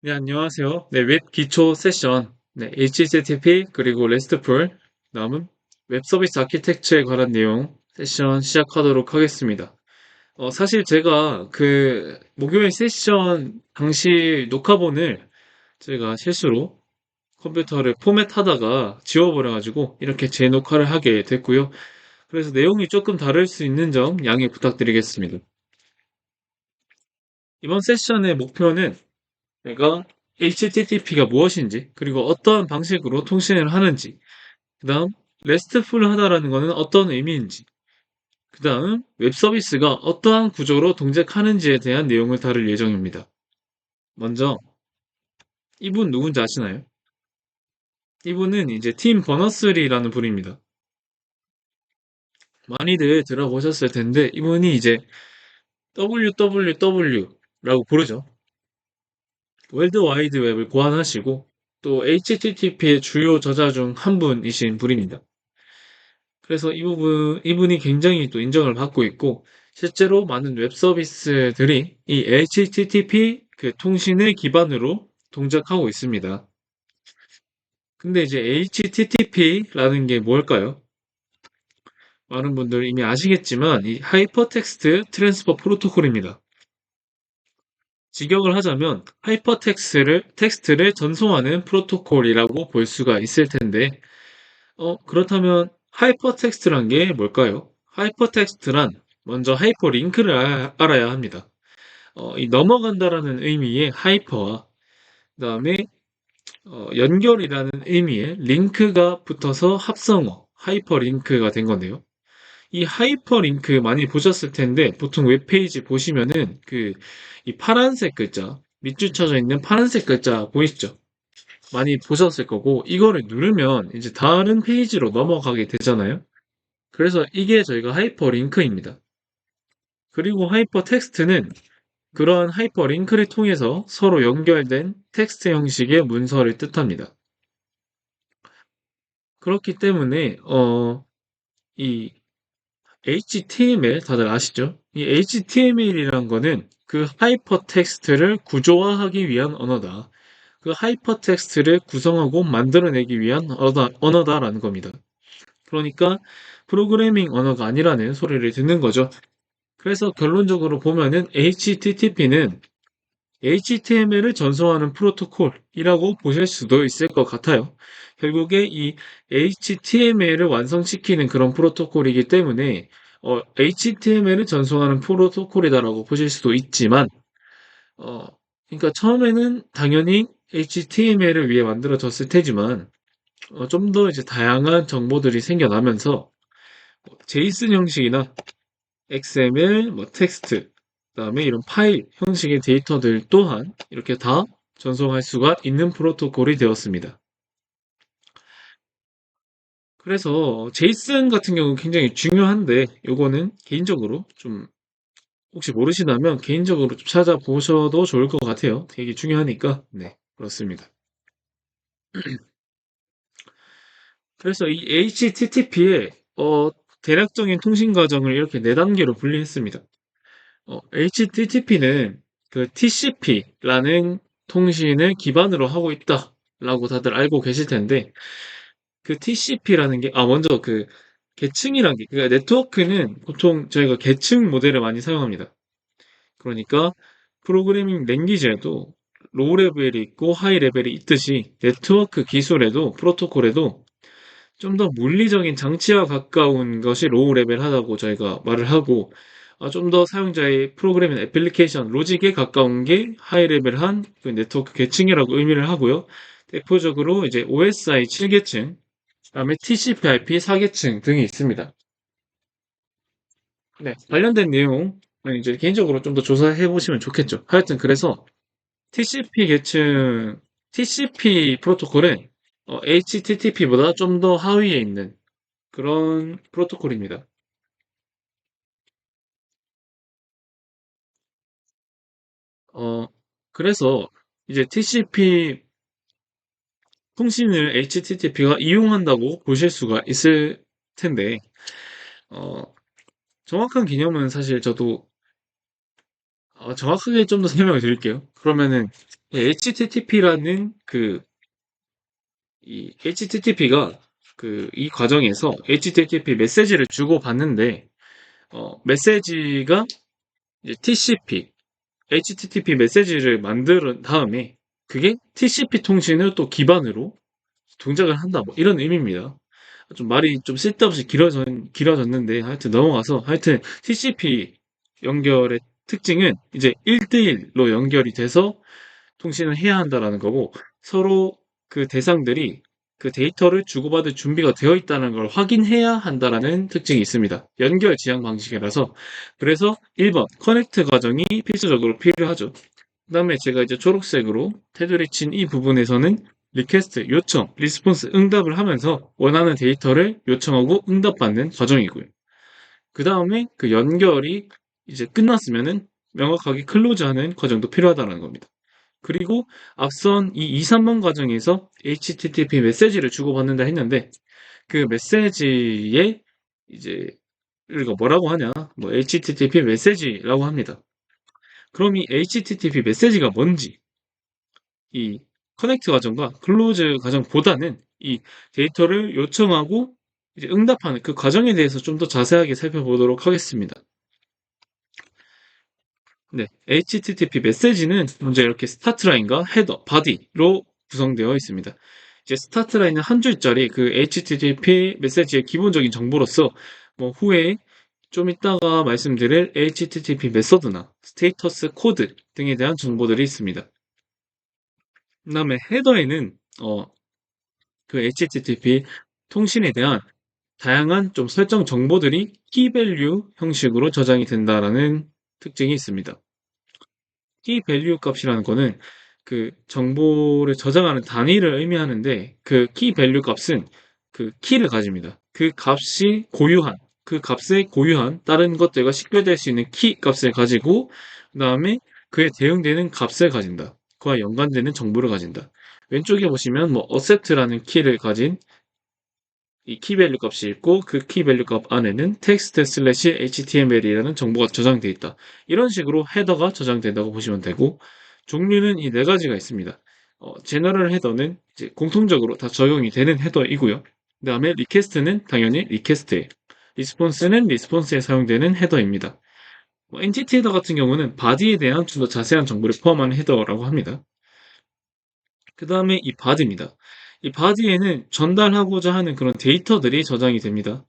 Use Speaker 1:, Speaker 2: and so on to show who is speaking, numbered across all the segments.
Speaker 1: 네, 안녕하세요. 네, 웹 기초 세션, 네, HTTP, 그리고 RESTful, 다음은 웹 서비스 아키텍처에 관한 내용 세션 시작하도록 하겠습니다. 사실 제가 목요일 세션 당시 녹화본을 제가 실수로 컴퓨터를 포맷하다가 지워버려가지고 이렇게 재녹화를 하게 됐고요. 그래서 내용이 조금 다를 수 있는 점 양해 부탁드리겠습니다. 이번 세션의 목표는 내가 HTTP가 무엇인지, 그리고 어떠한 방식으로 통신을 하는지, 그 다음, RESTful 하다라는 것은 어떤 의미인지, 그 다음, 웹 서비스가 어떠한 구조로 동작하는지에 대한 내용을 다룰 예정입니다. 먼저, 이분 누군지 아시나요? 이분은 이제 팀 버너스리라는 분입니다. 많이들 들어보셨을 텐데, 이분이 이제 WWW라고 부르죠. 월드와이드 웹을 고안하시고, 또 HTTP의 주요 저자 중 한 분이신 분입니다. 그래서 이분이 굉장히 또 인정을 받고 있고, 실제로 많은 웹 서비스들이 이 HTTP 통신을 기반으로 동작하고 있습니다. 근데 이제 HTTP라는 게 뭘까요? 많은 분들 이미 아시겠지만, 이 하이퍼텍스트 트랜스퍼 프로토콜입니다. 직역을 하자면, 텍스트를 전송하는 프로토콜이라고 볼 수가 있을 텐데, 그렇다면 하이퍼텍스트란 게 뭘까요? 하이퍼텍스트란 먼저 하이퍼링크를 알아야 합니다. 이 넘어간다라는 의미의 하이퍼와 그다음에 연결이라는 의미의 링크가 붙어서 합성어 하이퍼링크가 된 건데요. 이 하이퍼링크 많이 보셨을 텐데 보통 웹페이지 보시면은 이 파란색 글자 밑줄 쳐져 있는 파란색 글자 보이시죠? 많이 보셨을 거고 이거를 누르면 이제 다른 페이지로 넘어가게 되잖아요. 그래서 이게 저희가 하이퍼링크입니다. 그리고 하이퍼텍스트는 그러한 하이퍼링크를 통해서 서로 연결된 텍스트 형식의 문서를 뜻합니다. 그렇기 때문에 이 HTML 다들 아시죠? 이 HTML이란 거는 그 하이퍼텍스트를 구조화하기 위한 언어다. 그 하이퍼텍스트를 구성하고 만들어내기 위한 언어다라는 겁니다. 그러니까 프로그래밍 언어가 아니라는 소리를 듣는 거죠. 그래서 결론적으로 보면은 HTTP는 HTML을 전송하는 프로토콜이라고 보실 수도 있을 것 같아요. 결국에 이 HTML을 완성시키는 그런 프로토콜이기 때문에 HTML을 전송하는 프로토콜이다라고 보실 수도 있지만 어, 그러니까 처음에는 당연히 HTML을 위해 만들어졌을 테지만 좀 더 이제 다양한 정보들이 생겨나면서 제이슨 형식이나 XML, 텍스트, 그다음에 이런 파일 형식의 데이터들 또한 이렇게 다 전송할 수가 있는 프로토콜이 되었습니다. 그래서 제이슨 같은 경우는 굉장히 중요한데 요거는 개인적으로 좀 혹시 모르시다면 개인적으로 좀 찾아보셔도 좋을 것 같아요. 되게 중요하니까. 네, 그렇습니다. 그래서 이 HTTP의 대략적인 통신 과정을 이렇게 네 단계로 분리했습니다. HTTP는 그 TCP라는 통신을 기반으로 하고 있다라고 다들 알고 계실 텐데, 그 TCP라는 게, 먼저 계층이란 게, 그러니까 네트워크는 보통 저희가 계층 모델을 많이 사용합니다. 그러니까 프로그래밍 랭귀지에도 로우 레벨이 있고 하이 레벨이 있듯이 네트워크 기술에도 프로토콜에도 좀 더 물리적인 장치와 가까운 것이 로우 레벨하다고 저희가 말을 하고 좀 더 사용자의 프로그래밍 애플리케이션 로직에 가까운 게 하이 레벨한 그 네트워크 계층이라고 의미를 하고요. 대표적으로 이제 OSI 7계층, 그다음에 TCP/IP 4계층 등이 있습니다. 네, 관련된 내용 이제 개인적으로 좀 더 조사해 보시면 좋겠죠. 하여튼 그래서 TCP 계층, TCP 프로토콜은 HTTP보다 좀 더 하위에 있는 그런 프로토콜입니다. 어, 그래서 이제 TCP 통신을 HTTP가 이용한다고 보실 수가 있을 텐데, 어, 정확한 개념은 사실 저도 정확하게 좀 더 설명을 드릴게요. 그러면은 HTTP라는 이 HTTP가 이 과정에서 HTTP 메시지를 주고 받는데 메시지가 이제 TCP, HTTP 메시지를 만든 다음에 그게 TCP 통신을 또 기반으로 동작을 한다. 뭐 이런 의미입니다. 좀 말이 좀 쓸데없이 길어졌는데 하여튼 넘어가서 하여튼 TCP 연결의 특징은 이제 1대1로 연결이 돼서 통신을 해야 한다라는 거고 서로 그 대상들이 그 데이터를 주고받을 준비가 되어 있다는 걸 확인해야 한다라는 특징이 있습니다. 연결 지향 방식이라서 그래서 1번 커넥트 과정이 필수적으로 필요하죠. 그다음에 제가 이제 초록색으로 테두리 친 이 부분에서는 리퀘스트, 요청, 리스폰스, 응답을 하면서 원하는 데이터를 요청하고 응답받는 과정이고요. 그 다음에 그 연결이 이제 끝났으면은 명확하게 클로즈하는 과정도 필요하다는 겁니다. 그리고 앞선 이 2, 3번 과정에서 HTTP 메시지를 주고받는다 했는데 그 메시지에 이제 우리가 뭐라고 하냐? 뭐 HTTP 메시지라고 합니다. 그럼 이 HTTP 메시지가 뭔지 이 커넥트 과정과 클로즈 과정보다는 이 데이터를 요청하고 이제 응답하는 그 과정에 대해서 좀 더 자세하게 살펴보도록 하겠습니다. 네, HTTP 메시지는 먼저 이렇게 스타트 라인과 헤더, 바디로 구성되어 있습니다. 이제 스타트 라인은 한 줄짜리 그 HTTP 메시지의 기본적인 정보로서 뭐 후에 좀 이따가 말씀드릴 HTTP 메서드나 스테이터스 코드 등에 대한 정보들이 있습니다. 그다음에 헤더에는 그 HTTP 통신에 대한 다양한 좀 설정 정보들이 key-value 형식으로 저장이 된다라는 특징이 있습니다. key-value 값이라는 거는 그 정보를 저장하는 단위를 의미하는데 그 key-value 값은 그 키를 가집니다. 그 값이 고유한 그 값에 고유한 다른 것들과 식별될 수 있는 키 값을 가지고 그 다음에 그에 대응되는 값을 가진다. 그와 연관되는 정보를 가진다. 왼쪽에 보시면 뭐 accept라는 키를 가진 이 키밸류 값이 있고 그 키밸류 값 안에는 text 슬래시 html이라는 정보가 저장되어 있다. 이런 식으로 헤더가 저장된다고 보시면 되고 종류는 이 네 가지가 있습니다. 제너럴 헤더는 이제 공통적으로 다 적용이 되는 헤더이고요. 그 다음에 리퀘스트는 당연히 리퀘스트에 리스폰스는 리스폰스에 사용되는 헤더입니다. 엔티티 헤더 같은 경우는 바디에 대한 좀 더 자세한 정보를 포함하는 헤더라고 합니다. 그 다음에 이 바디입니다. 이 바디에는 전달하고자 하는 그런 데이터들이 저장이 됩니다.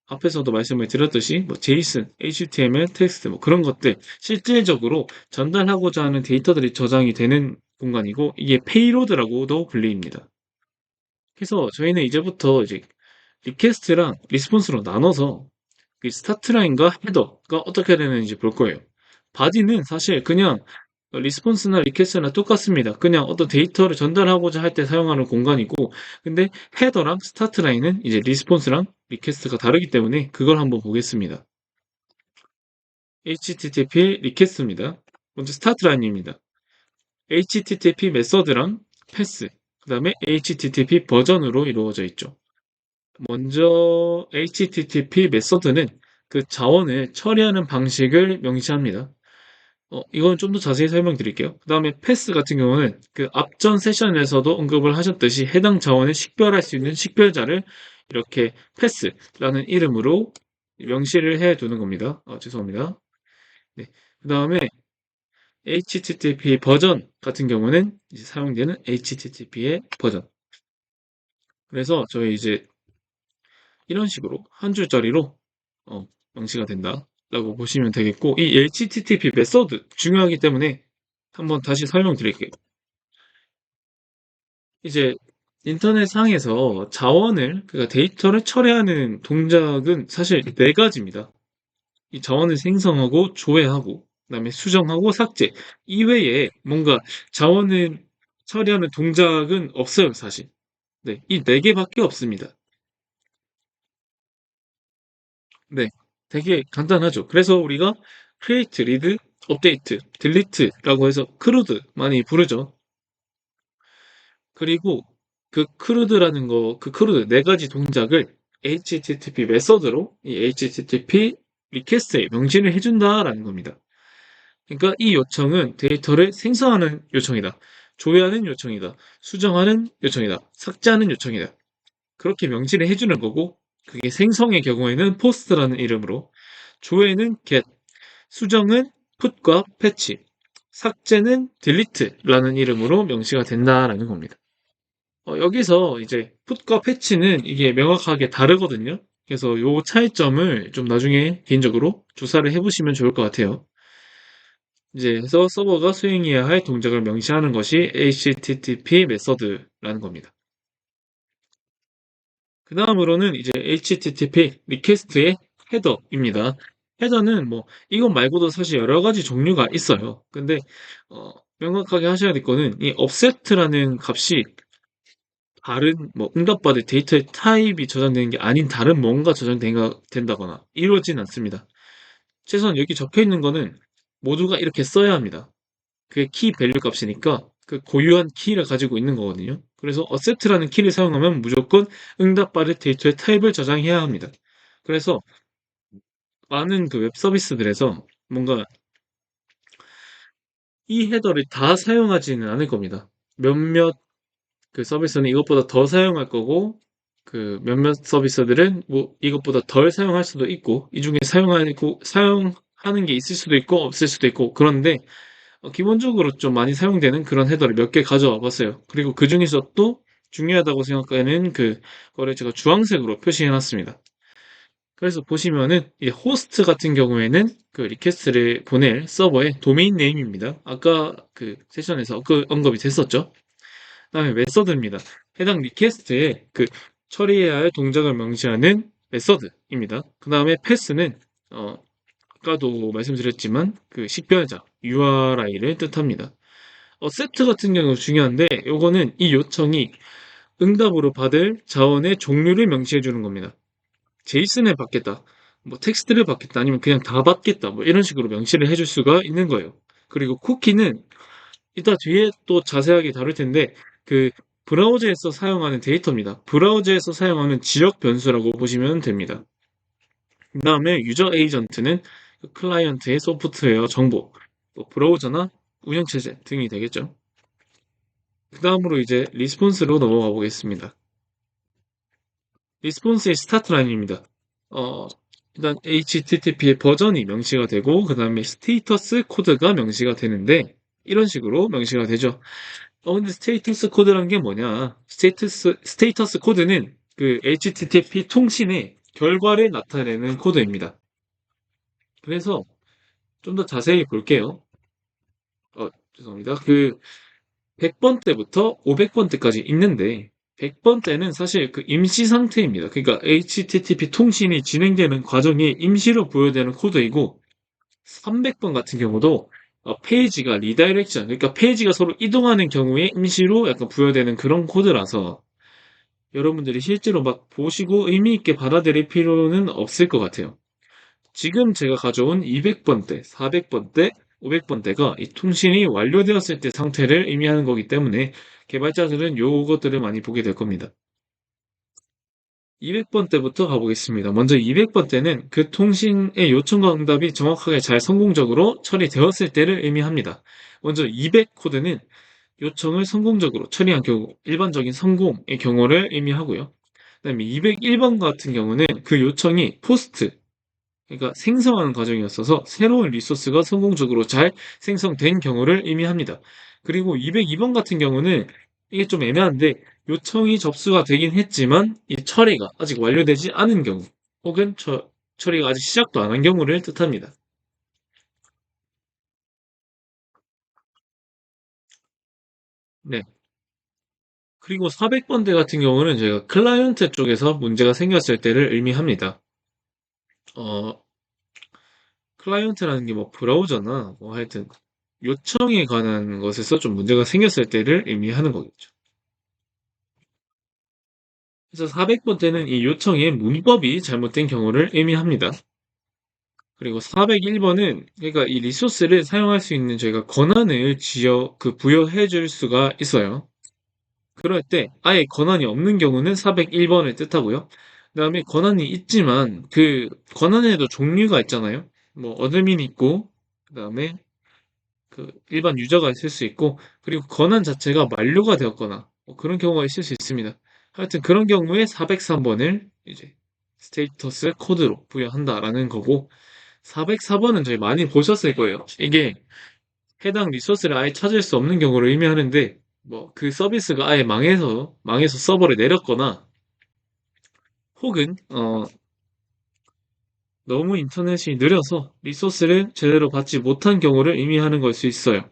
Speaker 1: 앞에서도 말씀을 드렸듯이 뭐 JSON, HTML, 텍스트 뭐 그런 것들 실질적으로 전달하고자 하는 데이터들이 저장이 되는 공간이고 이게 페이로드라고도 불립니다. 그래서 저희는 이제부터 이제 리퀘스트랑 리스폰스로 나눠서 이 스타트 라인과 헤더가 어떻게 되는지 볼 거예요. 바디는 사실 그냥 리스폰스나 리퀘스트나 똑같습니다. 그냥 어떤 데이터를 전달하고자 할 때 사용하는 공간이고, 근데 헤더랑 스타트 라인은 이제 리스폰스랑 리퀘스트가 다르기 때문에 그걸 한번 보겠습니다. HTTP 리퀘스트입니다. 먼저 스타트 라인입니다. HTTP 메서드랑 패스, 그 다음에 HTTP 버전으로 이루어져 있죠. 먼저 HTTP 메서드는 그 자원을 처리하는 방식을 명시합니다. 이건 좀 더 자세히 설명드릴게요. 그 다음에 패스 같은 경우는 그 앞전 세션에서도 언급을 하셨듯이 해당 자원을 식별할 수 있는 식별자를 이렇게 패스라는 이름으로 명시를 해 두는 겁니다. 죄송합니다. 네. 그 다음에 HTTP 버전 같은 경우는 이제 사용되는 HTTP의 버전. 그래서 저희 이제 이런 식으로 한 줄짜리로 명시가 된다라고 보시면 되겠고 이 HTTP 메서드 중요하기 때문에 한번 다시 설명드릴게요. 이제 인터넷 상에서 자원을 그러니까 데이터를 처리하는 동작은 사실 네 가지입니다. 이 자원을 생성하고 조회하고 그다음에 수정하고 삭제 이외에 뭔가 자원을 처리하는 동작은 없어요, 사실. 네, 이 네 개밖에 없습니다. 네, 되게 간단하죠. 그래서 우리가 create, read, update, delete라고 해서 크루드 많이 부르죠. 그리고 그 크루드라는 거, 그 크루드 네 가지 동작을 HTTP 메서드로 이 HTTP 리퀘스트에 명시를 해준다라는 겁니다. 그러니까 이 요청은 데이터를 생성하는 요청이다. 조회하는 요청이다. 수정하는 요청이다. 삭제하는 요청이다. 그렇게 명시를 해주는 거고, 그게 생성의 경우에는 post라는 이름으로, 조회는 get, 수정은 put과 patch, 삭제는 delete라는 이름으로 명시가 된다라는 겁니다. 여기서 이제 put과 patch는 이게 명확하게 다르거든요. 그래서 요 차이점을 좀 나중에 개인적으로 조사를 해보시면 좋을 것 같아요. 이제 해서 서버가 수행해야 할 동작을 명시하는 것이 HTTP 메서드라는 겁니다. 그 다음으로는 이제 HTTP 리퀘스트의 헤더입니다. 헤더는 뭐 이것 말고도 사실 여러 가지 종류가 있어요. 근데 명확하게 하셔야 될 거는 이 offset라는 값이 다른 뭐 응답받을 데이터의 타입이 저장되는 게 아닌 다른 뭔가 저장된다거나 이러진 않습니다. 최소한 여기 적혀 있는 거는 모두가 이렇게 써야 합니다. 그게 키 밸류 값이니까 그 고유한 키를 가지고 있는 거거든요. 그래서 어세트라는 키를 사용하면 무조건 응답받을 데이터의 타입을 저장해야 합니다. 그래서 많은 그 웹 서비스들에서 뭔가 이 헤더를 다 사용하지는 않을 겁니다. 몇몇 그 서비스는 이것보다 더 사용할 거고 그 몇몇 서비스들은 뭐 이것보다 덜 사용할 수도 있고 이 중에 사용하는 게 있을 수도 있고 없을 수도 있고 그런데 기본적으로 좀 많이 사용되는 그런 헤더를 몇 개 가져와 봤어요. 그리고 그 중에서 또 중요하다고 생각하는 그 거를 제가 주황색으로 표시해 놨습니다. 그래서 보시면은 이 호스트 같은 경우에는 그 리퀘스트를 보낼 서버의 도메인 네임입니다. 아까 그 세션에서 그 언급이 됐었죠. 그다음에 메서드입니다. 해당 리퀘스트에 그 처리해야 할 동작을 명시하는 메서드입니다. 그다음에 패스는 아까도 말씀드렸지만 그 식별자 URI를 뜻합니다. 세트 같은 경우 중요한데 요거는 이 요청이 응답으로 받을 자원의 종류를 명시해 주는 겁니다. 제이슨을 받겠다, 뭐 텍스트를 받겠다, 아니면 그냥 다 받겠다, 뭐 이런 식으로 명시를 해줄 수가 있는 거예요. 그리고 쿠키는 이따 뒤에 또 자세하게 다룰 텐데 그 브라우저에서 사용하는 데이터입니다. 브라우저에서 사용하는 지역 변수라고 보시면 됩니다. 그 다음에 유저 에이전트는 그 클라이언트의 소프트웨어 정보, 뭐 브라우저나 운영체제 등이 되겠죠. 그 다음으로 이제 리스폰스로 넘어가 보겠습니다. 리스폰스의 스타트 라인입니다. 어, 일단 HTTP의 버전이 명시가 되고 그 다음에 스테이터스 코드가 명시가 되는데 이런 식으로 명시가 되죠. 근데 스테이터스 코드란 게 뭐냐? 스테이터스 코드는 그 HTTP 통신의 결과를 나타내는 코드입니다. 그래서 좀 더 자세히 볼게요. 죄송합니다. 그 100번 때부터 500번 때까지 있는데 100번 때는 사실 그 임시 상태입니다. 그러니까 HTTP 통신이 진행되는 과정이 임시로 부여되는 코드이고 300번 같은 경우도 페이지가 리다이렉션, 그러니까 페이지가 서로 이동하는 경우에 임시로 약간 부여되는 그런 코드라서 여러분들이 실제로 막 보시고 의미 있게 받아들일 필요는 없을 것 같아요. 지금 제가 가져온 200번 대, 400번 대, 500번 대가 이 통신이 완료되었을 때 상태를 의미하는 거기 때문에 개발자들은 요것들을 많이 보게 될 겁니다. 200번 때부터 가보겠습니다. 먼저 200번 때는 그 통신의 요청과 응답이 정확하게 잘 성공적으로 처리되었을 때를 의미합니다. 먼저 200 코드는 요청을 성공적으로 처리한 경우, 일반적인 성공의 경우를 의미하고요. 그다음에 201번 같은 경우는 그 요청이 포스트, 그러니까 생성하는 과정이었어서 새로운 리소스가 성공적으로 잘 생성된 경우를 의미합니다. 그리고 202번 같은 경우는 이게 좀 애매한데 요청이 접수가 되긴 했지만 이 처리가 아직 완료되지 않은 경우 혹은 처리가 아직 시작도 안 한 경우를 뜻합니다. 네. 그리고 400번대 같은 경우는 저희가 클라이언트 쪽에서 문제가 생겼을 때를 의미합니다. 어, 클라이언트라는 게 뭐 브라우저나 뭐 하여튼 요청에 관한 것에서 좀 문제가 생겼을 때를 의미하는 거겠죠. 그래서 400번대는 이 요청의 문법이 잘못된 경우를 의미합니다. 그리고 401번은 그러니까 이 리소스를 사용할 수 있는 저희가 권한을 부여해 줄 수가 있어요. 그럴 때 아예 권한이 없는 경우는 401번을 뜻하고요. 그다음에 권한이 있지만 그 권한에도 종류가 있잖아요. 뭐 어드민이 있고 그다음에 그 일반 유저가 있을 수 있고, 그리고 권한 자체가 만료가 되었거나 뭐 그런 경우가 있을 수 있습니다. 하여튼 그런 경우에 403번을 이제 스테이터스 코드로 부여한다라는 거고, 404번은 저희 많이 보셨을 거예요. 이게 해당 리소스를 아예 찾을 수 없는 경우를 의미하는데, 뭐 그 서비스가 아예 망해서 서버를 내렸거나, 혹은 너무 인터넷이 느려서 리소스를 제대로 받지 못한 경우를 의미하는 걸 수 있어요.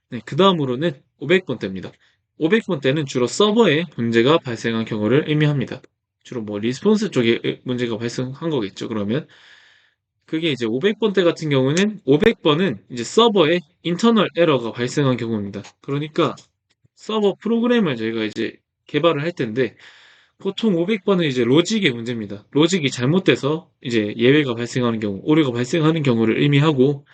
Speaker 1: 네, 그 다음으로는 500번대입니다. 500번대는 주로 서버에 문제가 발생한 경우를 의미합니다. 주로 뭐 리스폰스 쪽에 문제가 발생한 거겠죠, 그러면. 그게 이제 500번대 같은 경우는 500번은 이제 서버에 인터널 에러가 발생한 경우입니다. 그러니까 서버 프로그램을 저희가 이제 개발을 할 텐데, 보통 500번은 이제 로직의 문제입니다. 로직이 잘못돼서 이제 예외가 발생하는 경우, 오류가 발생하는 경우를 의미하고,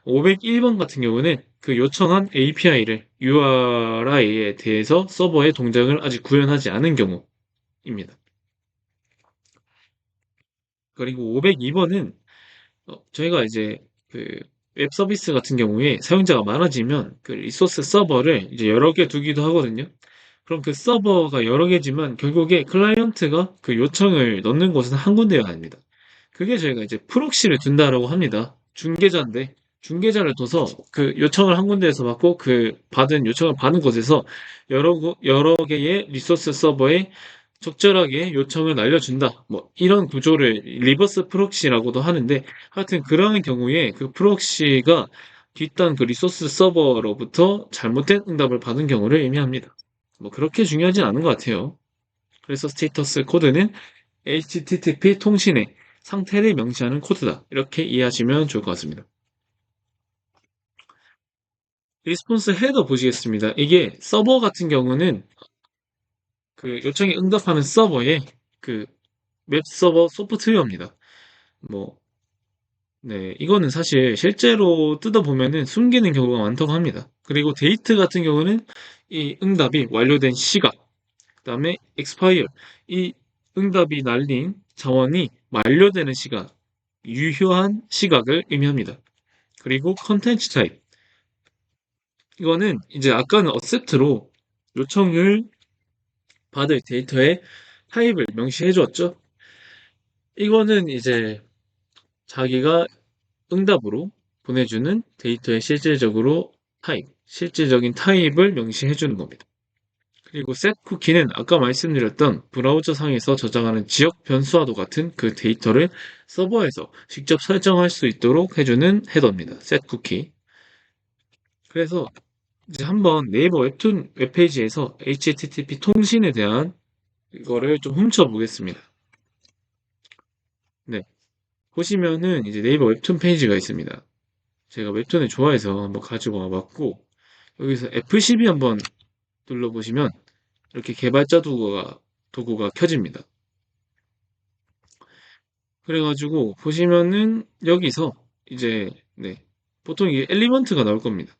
Speaker 1: 501번 같은 경우는 그 요청한 API를 URI에 대해서 서버의 동작을 아직 구현하지 않은 경우입니다. 그리고 502번은 저희가 이제 그 웹 서비스 같은 경우에 사용자가 많아지면 그 리소스 서버를 이제 여러 개 두기도 하거든요. 그럼 그 서버가 여러 개지만 결국에 클라이언트가 그 요청을 넣는 곳은 한 군데가 아닙니다. 그게 저희가 이제 프록시를 둔다라고 합니다. 중계자인데 중계자를 둬서 그 요청을 한 군데에서 받고 그 받은 요청을 받은 곳에서 여러 개의 리소스 서버에 적절하게 요청을 날려준다. 뭐 이런 구조를 리버스 프록시라고도 하는데, 하여튼 그러한 경우에 그 프록시가 뒷단 그 리소스 서버로부터 잘못된 응답을 받은 경우를 의미합니다. 뭐 그렇게 중요하진 않은 것 같아요. 그래서 스테이터스 코드는 HTTP 통신의 상태를 명시하는 코드다. 이렇게 이해하시면 좋을 것 같습니다. 리스폰스 헤더 보시겠습니다. 이게 서버 같은 경우는 그 요청에 응답하는 서버에 그 웹 서버 소프트웨어입니다. 뭐, 네, 이거는 사실 실제로 뜯어보면은 숨기는 경우가 많다고 합니다. 그리고 데이트 같은 경우는 이 응답이 완료된 시각, 그 다음에 expire, 이 응답이 날린 자원이 만료되는 시각, 유효한 시각을 의미합니다. 그리고 컨텐츠 타입, 이거는 이제 아까는 accept로 요청을 받을 데이터의 타입을 명시해 주었죠. 이거는 이제 자기가 응답으로 보내주는 데이터의 실질적인 타입을 명시해 주는 겁니다. 그리고 set 쿠키는 아까 말씀드렸던 브라우저 상에서 저장하는 지역 변수와도 같은 그 데이터를 서버에서 직접 설정할 수 있도록 해주는 헤더입니다. set 쿠키. 그래서 이제 한번 네이버 웹툰 웹페이지에서 HTTP 통신에 대한 이거를 좀 훔쳐보겠습니다. 네. 보시면은 이제 네이버 웹툰 페이지가 있습니다. 제가 웹툰을 좋아해서 한번 가지고 와봤고, 여기서 F12 한번 눌러보시면 이렇게 개발자 도구가 켜집니다. 그래가지고 보시면은 여기서 이제 네, 보통 이게 엘리먼트가 나올 겁니다.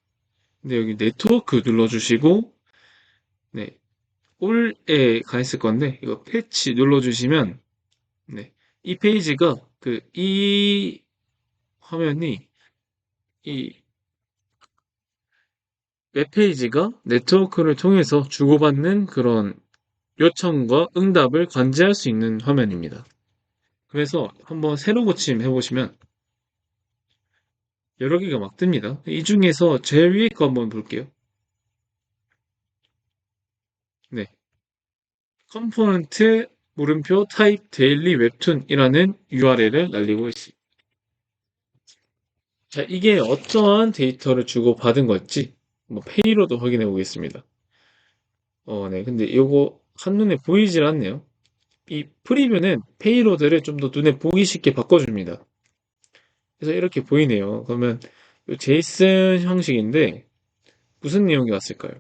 Speaker 1: 근데 여기 네트워크 눌러주시고 네, 올에 가 있을 건데 이거 패치 눌러주시면 네, 이 페이지가 이 화면이 이 웹페이지가 네트워크를 통해서 주고받는 그런 요청과 응답을 관제할 수 있는 화면입니다. 그래서 한번 새로 고침 해보시면 여러 개가 막 뜹니다. 이 중에서 제일 위에 거 한번 볼게요. 네. 컴포넌트 물음표 타입 데일리 웹툰이라는 URL을 날리고 있습니다. 자, 이게 어떠한 데이터를 주고받은 걸지 페이로도 확인해 보겠습니다. 네. 근데 이거 한눈에 보이질 않네요. 이 프리뷰는 페이로드를 좀 더 눈에 보기 쉽게 바꿔줍니다. 그래서 이렇게 보이네요. 그러면 이 제이슨 형식인데 무슨 내용이 왔을까요?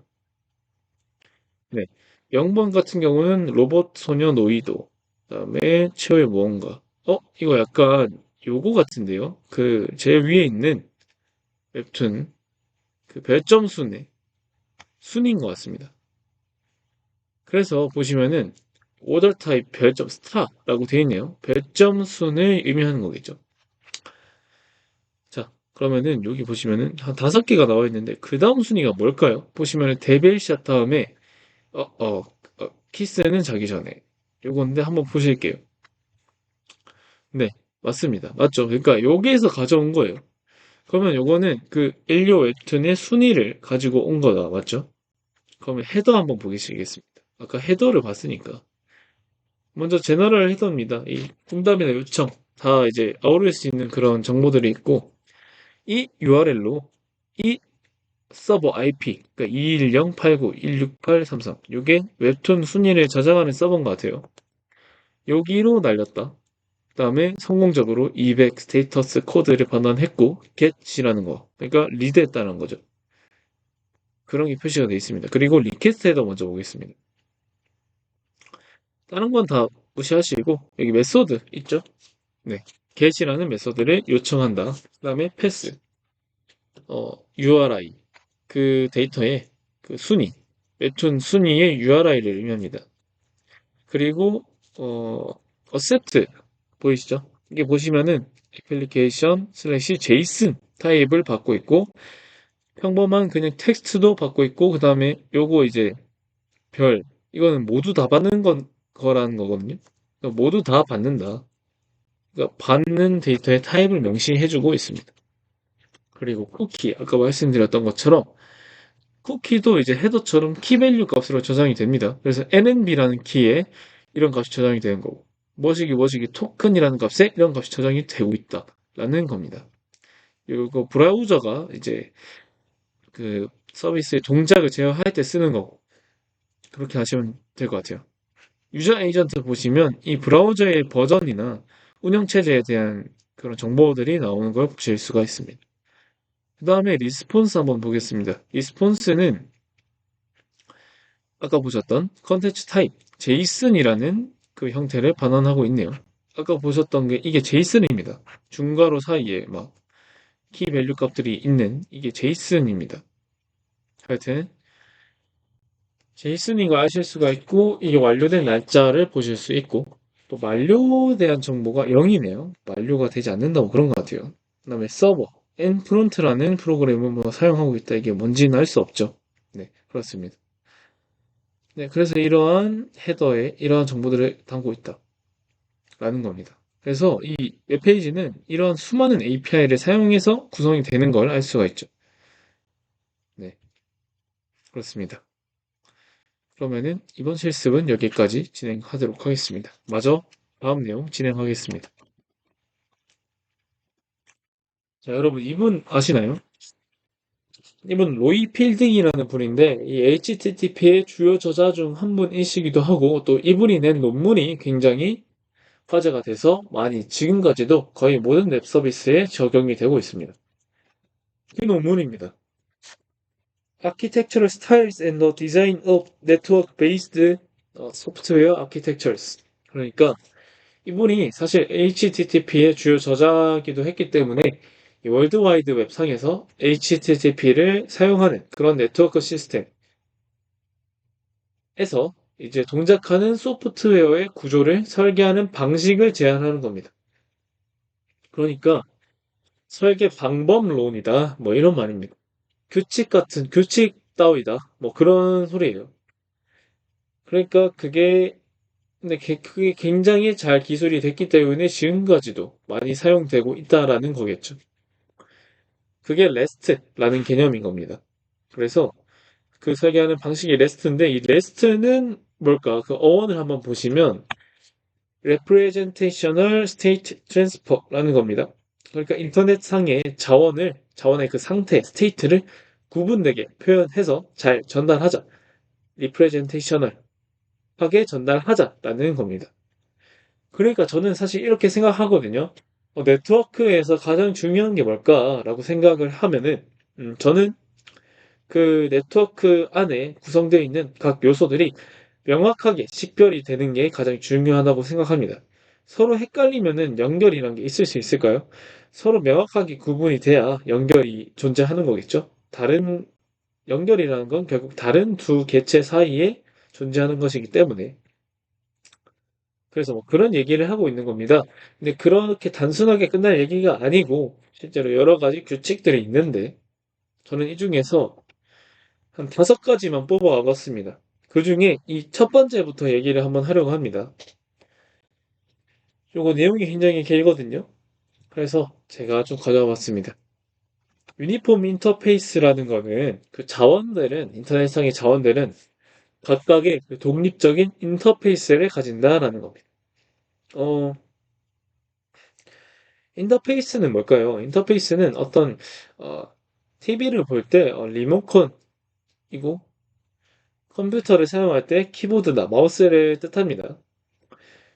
Speaker 1: 네. 0번 같은 경우는 로봇 소녀 노이도, 그다음에 최후의 무언가. 이거 약간 요거 같은데요? 그 제일 위에 있는 웹툰 그 별점 순인 것 같습니다. 그래서 보시면은 오더 타입 별점 스타라고 되어 있네요. 별점 순을 의미하는 거겠죠. 자, 그러면은 여기 보시면은 한 5개가 나와 있는데 그 다음 순위가 뭘까요? 보시면은 데빌샷 다음에 어, 어, 키스는 자기 전에 요건데 한번 보실게요. 네, 맞습니다. 맞죠? 그러니까 여기에서 가져온 거예요. 그러면 요거는 그 인류 웹툰의 순위를 가지고 온 거다. 맞죠? 그러면 헤더 한번 보시겠습니다. 아까 헤더를 봤으니까. 먼저 제너럴 헤더입니다. 이 꿈답이나 요청 다 이제 아우를 수 있는 그런 정보들이 있고 이 URL로 이 서버 IP 그러니까 210891683 이게 웹툰 순위를 저장하는 서버인 것 같아요. 여기로 날렸다. 그 다음에 성공적으로 200 스테이터스 코드를 반환했고 get이라는 거 그러니까 리드했다는 거죠. 그런 게 표시가 되어 있습니다. 그리고 리퀘스트 헤더 먼저 보겠습니다. 다른 건 다 무시하시고 여기 메소드 있죠? 네. get이라는 메소드를 요청한다. 그 다음에 패스 URI 그 데이터의 그 순위 웹툰 순위의 URI를 의미합니다. 그리고 accept 보이시죠? 이게 보시면은 application 슬래시 JSON 타입을 받고 있고 평범한 그냥 텍스트도 받고 있고 그 다음에 요거 이제 별 이거는 모두 다 받는 거라는 거거든요. 그러니까 모두 다 받는다. 그러니까 받는 데이터의 타입을 명시해주고 있습니다. 그리고 쿠키 아까 말씀드렸던 것처럼 쿠키도 이제 헤더처럼 키밸류 값으로 저장이 됩니다. 그래서 NNB라는 키에 이런 값이 저장이 되는 거고 머시기 토큰이라는 값에 이런 값이 저장이 되고 있다라는 겁니다. 이거 브라우저가 이제 그 서비스의 동작을 제어할 때 쓰는 거고 그렇게 하시면 될 것 같아요. 유저 에이전트 보시면 이 브라우저의 버전이나 운영체제에 대한 그런 정보들이 나오는 걸 보실 수가 있습니다. 그 다음에 리스폰스 한번 보겠습니다. 리스폰스는 아까 보셨던 컨텐츠 타입 제이슨이라는 그 형태를 반환하고 있네요. 아까 보셨던 게 이게 제이슨입니다. 중괄호 사이에 막 키 밸류 값들이 있는 이게 제이슨입니다. 하여튼 제이슨인 거 아실 수가 있고 이게 완료된 날짜를 보실 수 있고 또 만료대한 정보가 0이네요. 만료가 되지 않는다고 그런 것 같아요. 그 다음에 서버 엔프론트라는 프로그램을 뭐 사용하고 있다. 이게 뭔지는 알 수 없죠. 네, 그렇습니다. 네, 그래서 이러한 헤더에 이러한 정보들을 담고 있다라는 겁니다. 그래서 이 웹페이지는 이러한 수많은 API를 사용해서 구성이 되는 걸 알 수가 있죠. 네, 그렇습니다. 그러면은 이번 실습은 여기까지 진행하도록 하겠습니다. 마저 다음 내용 진행하겠습니다. 자, 여러분 이분 아시나요? 이분 로이 필딩이라는 분인데 이 HTTP의 주요 저자 중 한 분이시기도 하고 또 이분이 낸 논문이 굉장히 화제가 돼서 많이 지금까지도 거의 모든 웹 서비스에 적용이 되고 있습니다. 그 논문입니다. Architectural Styles and the Design of Network-Based Software Architectures. 그러니까 이분이 사실 HTTP의 주요 저자기도 했기 때문에 이 월드와이드 웹상에서 HTTP를 사용하는 그런 네트워크 시스템에서 이제 동작하는 소프트웨어의 구조를 설계하는 방식을 제안하는 겁니다. 그러니까 설계 방법론이다. 뭐 이런 말입니다. 규칙 따위다. 뭐 그런 소리예요. 그러니까 그게 굉장히 잘 기술이 됐기 때문에 지금까지도 많이 사용되고 있다라는 거겠죠. 그게 REST라는 개념인 겁니다. 그래서 그 설계하는 방식이 REST인데 이 REST는 뭘까? 그 어원을 한번 보시면 Representational State Transfer라는 겁니다. 그러니까 인터넷상의 자원의 그 상태, 스테이트를 구분되게 표현해서 잘 전달하자. Representational 하게 전달하자라는 겁니다. 그러니까 저는 사실 이렇게 생각하거든요. 네트워크에서 가장 중요한 게 뭘까라고 생각을 하면은 저는 그 네트워크 안에 구성되어 있는 각 요소들이 명확하게 식별이 되는 게 가장 중요하다고 생각합니다. 서로 헷갈리면은 연결이란 게 있을 수 있을까요? 서로 명확하게 구분이 돼야 연결이 존재하는 거겠죠? 연결이라는 건 결국 다른 두 개체 사이에 존재하는 것이기 때문에 그래서 뭐 그런 얘기를 하고 있는 겁니다. 근데 그렇게 단순하게 끝날 얘기가 아니고 실제로 여러 가지 규칙들이 있는데 저는 이 중에서 한 5가지만 뽑아와 봤습니다. 그 중에 이 첫 번째부터 얘기를 한번 하려고 합니다. 요거 내용이 굉장히 길거든요. 그래서 제가 좀 가져와 봤습니다. 유니폼 인터페이스라는 거는 그 자원들은, 인터넷상의 자원들은 각각의 그 독립적인 인터페이스를 가진다라는 겁니다. 어, 인터페이스는 뭘까요? 인터페이스는 어떤, 어, TV를 볼 때, 리모컨이고, 컴퓨터를 사용할 때 키보드나 마우스를 뜻합니다.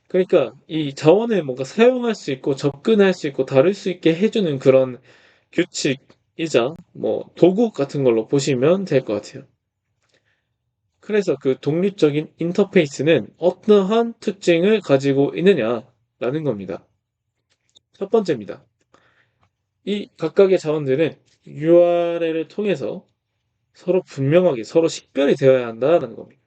Speaker 1: 그러니까 이 자원을 뭔가 사용할 수 있고, 접근할 수 있고, 다룰 수 있게 해주는 그런 규칙이자, 뭐, 도구 같은 걸로 보시면 될 것 같아요. 그래서 그 독립적인 인터페이스는 어떠한 특징을 가지고 있느냐라는 겁니다. 첫 번째입니다. 이 각각의 자원들은 URL을 통해서 서로 분명하게 서로 식별이 되어야 한다는 겁니다.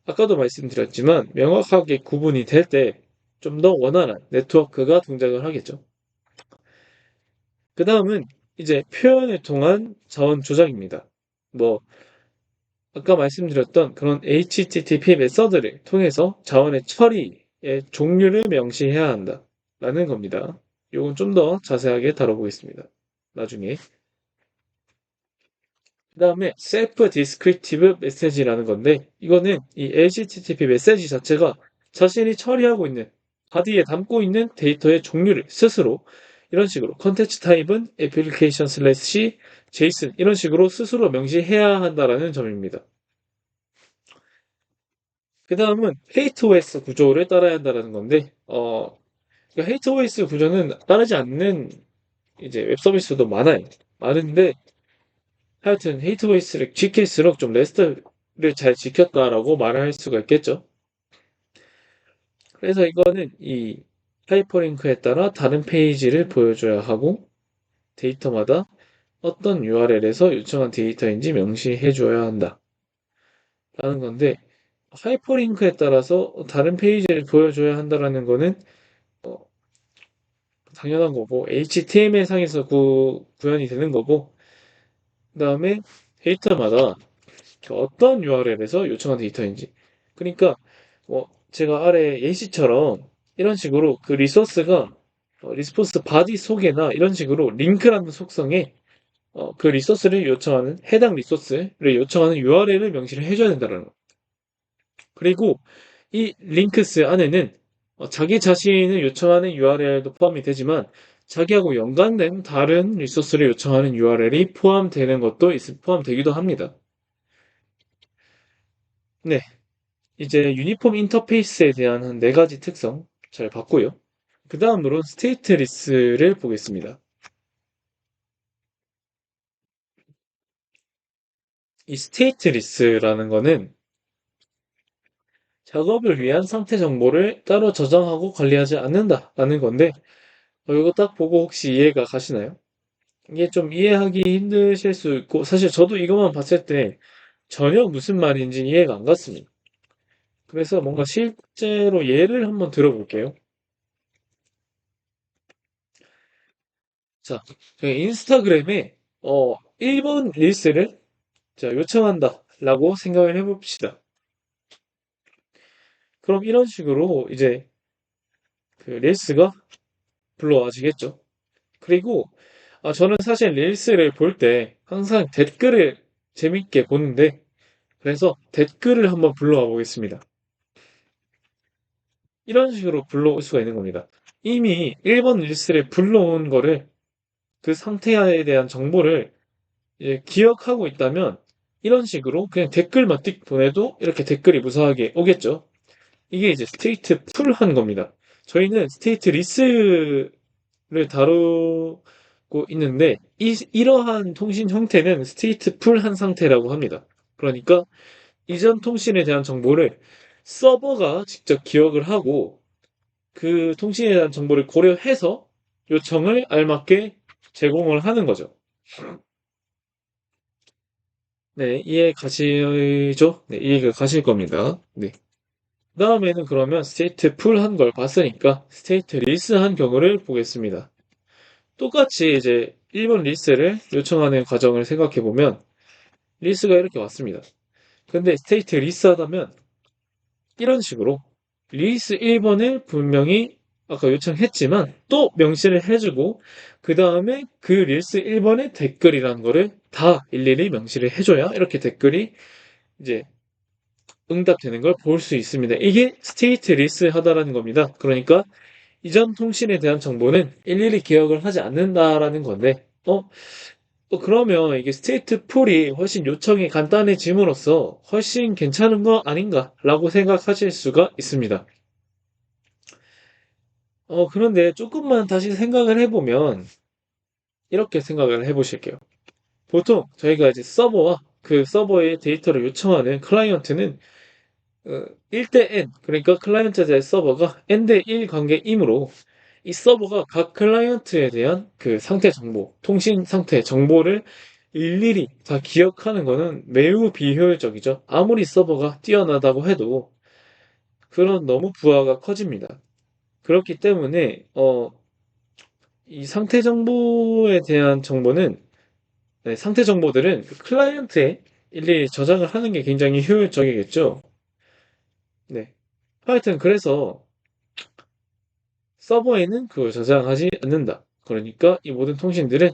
Speaker 1: 아까도 말씀드렸지만 명확하게 구분이 될 때 좀 더 원활한 네트워크가 동작을 하겠죠. 그 다음은 이제 표현을 통한 자원 조작입니다. 뭐 아까 말씀드렸던 그런 HTTP 메서드를 통해서 자원의 처리의 종류를 명시해야 한다라는 겁니다. 이건 좀 더 자세하게 다뤄보겠습니다. 나중에. 그 다음에 Self Descriptive Message라는 건데 이거는 이 HTTP 메시지 자체가 자신이 처리하고 있는 바디에 담고 있는 데이터의 종류를 스스로 이런 식으로 컨텐츠 타입은 application slash JSON 이런 식으로 스스로 명시해야 한다라는 점입니다. 그 다음은 HTOS 구조를 따라야 한다는 건데, HTOS 구조는 따르지 않는 이제 웹 서비스도 많아요. 많은데, 하여튼 HTOS를 지킬수록 좀 레스트를 잘 지켰다라고 말을 할 수가 있겠죠. 그래서 이거는 이 하이퍼링크에 따라 다른 페이지를 보여줘야 하고, 데이터마다 어떤 URL에서 요청한 데이터인지 명시해줘야 한다. 라는 건데, 하이퍼링크에 따라서 다른 페이지를 보여줘야 한다라는 거는 어, 당연한 거고 HTML 상에서 구현이 되는 거고 그 다음에 데이터마다 어떤 URL에서 요청한 데이터인지 그러니까 뭐 제가 아래 예시처럼 이런 식으로 그 리소스가 리스폰스 바디 속에나 이런 식으로 링크라는 속성에 그 리소스를 요청하는 해당 리소스를 요청하는 URL을 명시를 해줘야 된다는 거. 그리고 이 링크스 안에는 자기 자신을 요청하는 URL도 포함이 되지만 자기하고 연관된 다른 리소스를 요청하는 URL이 포함되는 것도 포함되기도 합니다. 네, 이제 유니폼 인터페이스에 대한 한 4가지 특성 잘 봤고요. 그 다음으로 스테이트리스를 보겠습니다. 이 스테이트리스라는 거는 작업을 위한 상태 정보를 따로 저장하고 관리하지 않는다라는 건데 이거 딱 보고 혹시 이해가 가시나요? 이게 좀 이해하기 힘드실 수 있고, 사실 저도 이것만 봤을 때 전혀 무슨 말인지 이해가 안 갔습니다. 그래서 뭔가 실제로 예를 한번 들어볼게요. 자, 저희 인스타그램에, 1번 릴스를 자, 요청한다 라고 생각을 해봅시다. 그럼 이런 식으로 이제 그 릴스가 불러와지겠죠. 그리고 저는 사실 릴스를 볼 때 항상 댓글을 재밌게 보는데, 그래서 댓글을 한번 불러와 보겠습니다. 이런 식으로 불러올 수가 있는 겁니다. 이미 1번 릴스를 불러온 거를 그 상태에 대한 정보를 이제 기억하고 있다면 이런 식으로 그냥 댓글만 띡 보내도 이렇게 댓글이 무사하게 오겠죠. 이게 이제 스테이트 풀한 겁니다. 저희는 스테이트 리스를 다루고 있는데 이러한 통신 형태는 스테이트 풀한 상태라고 합니다. 그러니까 이전 통신에 대한 정보를 서버가 직접 기억을 하고 그 통신에 대한 정보를 고려해서 요청을 알맞게 제공을 하는 거죠. 네, 이해 가시죠? 네, 이해가 가실 겁니다. 네. 다음에는 그러면 스테이트 풀 한 걸 봤으니까 스테이트 리스 한 경우를 보겠습니다. 똑같이 이제 1번 리스를 요청하는 과정을 생각해 보면 리스가 이렇게 왔습니다. 근데 스테이트 리스 하다면 이런 식으로 리스 1번을 분명히 아까 요청했지만 또 명시를 해주고 그 다음에 그 리스 1번의 댓글이라는 거를 다 일일이 명시를 해줘야 이렇게 댓글이 이제 응답되는 걸 볼 수 있습니다. 이게 스테이트 리스 하다라는 겁니다. 그러니까 이전 통신에 대한 정보는 일일이 기억을 하지 않는다라는 건데, 그러면 이게 스테이트 풀이 훨씬 요청이 간단해짐으로써 훨씬 괜찮은 거 아닌가라고 생각하실 수가 있습니다. 그런데 조금만 다시 생각을 해보면 이렇게 생각을 해보실게요. 보통 저희가 이제 서버와 그 서버의 데이터를 요청하는 클라이언트는 1대 N, 그러니까 클라이언트에 대한 서버가 N대 1 관계이므로 이 서버가 각 클라이언트에 대한 그 상태 정보, 통신 상태 정보를 일일이 다 기억하는 것은 매우 비효율적이죠. 아무리 서버가 뛰어나다고 해도 그런 너무 부하가 커집니다. 그렇기 때문에 이 상태 정보에 대한 정보는 상태 정보들은 그 클라이언트에 일일이 저장을 하는 게 굉장히 효율적이겠죠. 네. 하여튼 그래서 서버에는 그걸 저장하지 않는다. 그러니까 이 모든 통신들은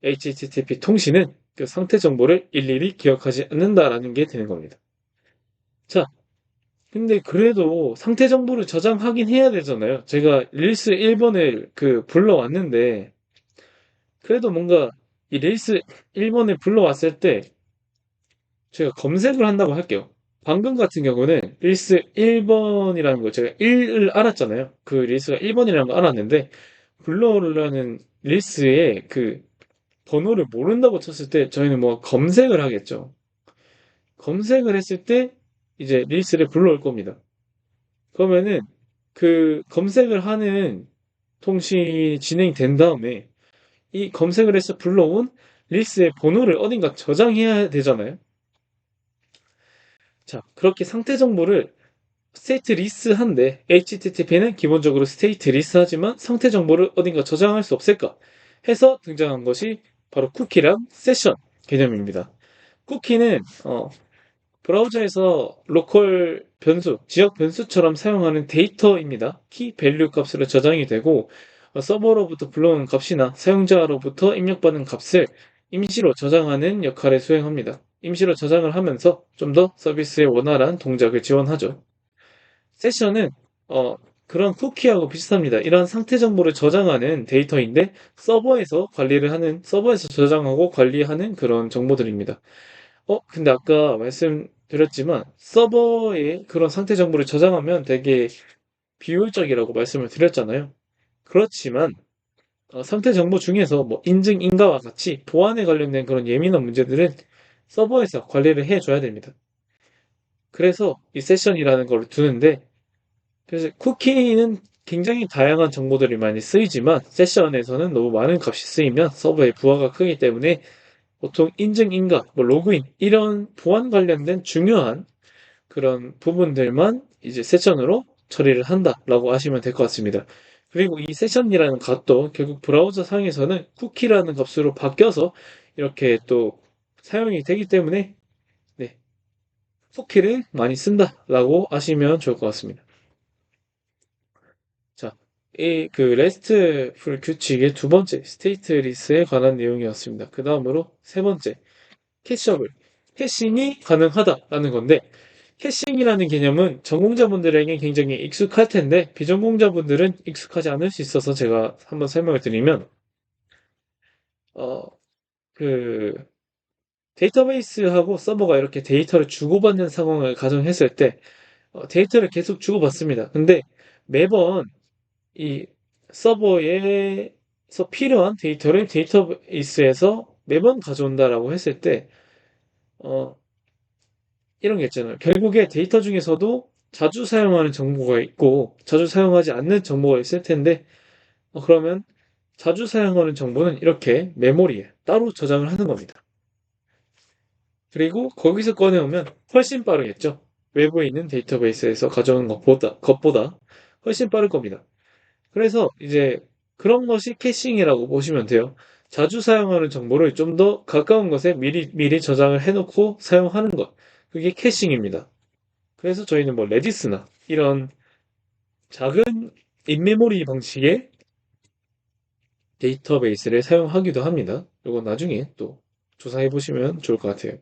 Speaker 1: HTTP 통신은 그 상태 정보를 일일이 기억하지 않는다라는 게 되는 겁니다. 자, 근데 그래도 상태 정보를 저장하긴 해야 되잖아요. 제가 릴스 1번을 불러왔는데 그래도 뭔가 이 릴스 1번을 불러왔을 때 제가 검색을 한다고 할게요. 방금 같은 경우는 릴스 1번이라는 거 제가 1을 알았잖아요. 그 릴스가 1번이라는 거 알았는데 불러오르려는 릴스의 그 번호를 모른다고 쳤을 때 저희는 뭐 검색을 하겠죠. 검색을 했을 때 이제 릴스를 불러올 겁니다. 그러면은 그 검색을 하는 통신이 진행된 다음에 이 검색을 해서 불러온 릴스의 번호를 어딘가 저장해야 되잖아요. 자, 그렇게 상태 정보를 스테이트 리스한데 HTTP는 기본적으로 스테이트 리스하지만 상태 정보를 어딘가 저장할 수 없을까 해서 등장한 것이 바로 쿠키랑 세션 개념입니다. 쿠키는 브라우저에서 로컬 변수, 지역 변수처럼 사용하는 데이터입니다. 키 밸류 값으로 저장이 되고 서버로부터 불러오는 값이나 사용자로부터 입력받은 값을 임시로 저장하는 역할을 수행합니다. 임시로 저장을 하면서 좀 더 서비스의 원활한 동작을 지원하죠. 세션은 어, 그런 쿠키하고 비슷합니다. 이런 상태 정보를 저장하는 데이터인데 서버에서 저장하고 관리하는 그런 정보들입니다. 근데 아까 말씀드렸지만 서버에 그런 상태 정보를 저장하면 되게 비효율적이라고 말씀을 드렸잖아요. 그렇지만 상태 정보 중에서 뭐 인증 인가와 같이 보안에 관련된 그런 예민한 문제들은 서버에서 관리를 해줘야 됩니다. 그래서 이 세션이라는 걸 두는데 그래서 쿠키는 굉장히 다양한 정보들이 많이 쓰이지만 세션에서는 너무 많은 값이 쓰이면 서버의 부하가 크기 때문에 보통 인증 인가, 뭐 로그인 이런 보안 관련된 중요한 그런 부분들만 이제 세션으로 처리를 한다라고 하시면 될 것 같습니다. 그리고 이 세션이라는 값도 결국 브라우저 상에서는 쿠키라는 값으로 바뀌어서 이렇게 또 사용이 되기 때문에 네, 쿠키를 많이 쓴다라고 하시면 좋을 것 같습니다. 자, 이 레스트풀 규칙의 두 번째 스테이트 리스에 관한 내용이었습니다. 그 다음으로 세 번째 캐셔블, 캐싱이 가능하다라는 건데 캐싱이라는 개념은 전공자분들에게 굉장히 익숙할 텐데 비전공자분들은 익숙하지 않을 수 있어서 제가 한번 설명을 드리면 어, 그 데이터베이스하고 서버가 이렇게 데이터를 주고받는 상황을 가정했을 때 데이터를 계속 주고받습니다. 근데 매번 이 서버에서 필요한 데이터를 데이터베이스에서 매번 가져온다라고 했을 때 어, 이런 게 있잖아요. 결국에 데이터 중에서도 자주 사용하는 정보가 있고 자주 사용하지 않는 정보가 있을 텐데 그러면 자주 사용하는 정보는 이렇게 메모리에 따로 저장을 하는 겁니다. 그리고 거기서 꺼내오면 훨씬 빠르겠죠. 외부에 있는 데이터베이스에서 가져오는 것보다 훨씬 빠를 겁니다. 그래서 이제 그런 것이 캐싱이라고 보시면 돼요. 자주 사용하는 정보를 좀 더 가까운 것에 미리 저장을 해놓고 사용하는 것. 그게 캐싱입니다. 그래서 저희는 뭐 레디스나 이런 작은 인메모리 방식의 데이터베이스를 사용하기도 합니다. 이건 나중에 또 조사해 보시면 좋을 것 같아요.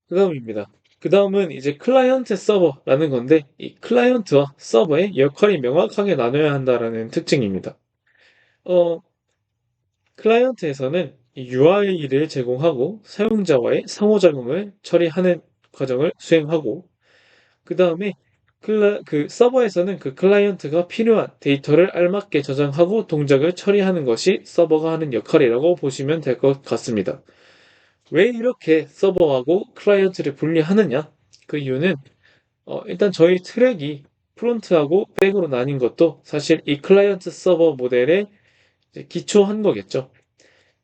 Speaker 1: 그 다음입니다. 그 다음은 이제 클라이언트 서버라는 건데, 이 클라이언트와 서버의 역할이 명확하게 나눠야 한다라는 특징입니다. 어, 클라이언트에서는 UI를 제공하고 사용자와의 상호작용을 처리하는 과정을 수행하고, 그 다음에 그 서버에서는 그 클라이언트가 필요한 데이터를 알맞게 저장하고 동작을 처리하는 것이 서버가 하는 역할이라고 보시면 될 것 같습니다. 왜 이렇게 서버하고 클라이언트를 분리하느냐? 그 이유는 일단 저희 트랙이 프론트하고 백으로 나뉜 것도 사실 이 클라이언트 서버 모델에 이제 기초한 거겠죠.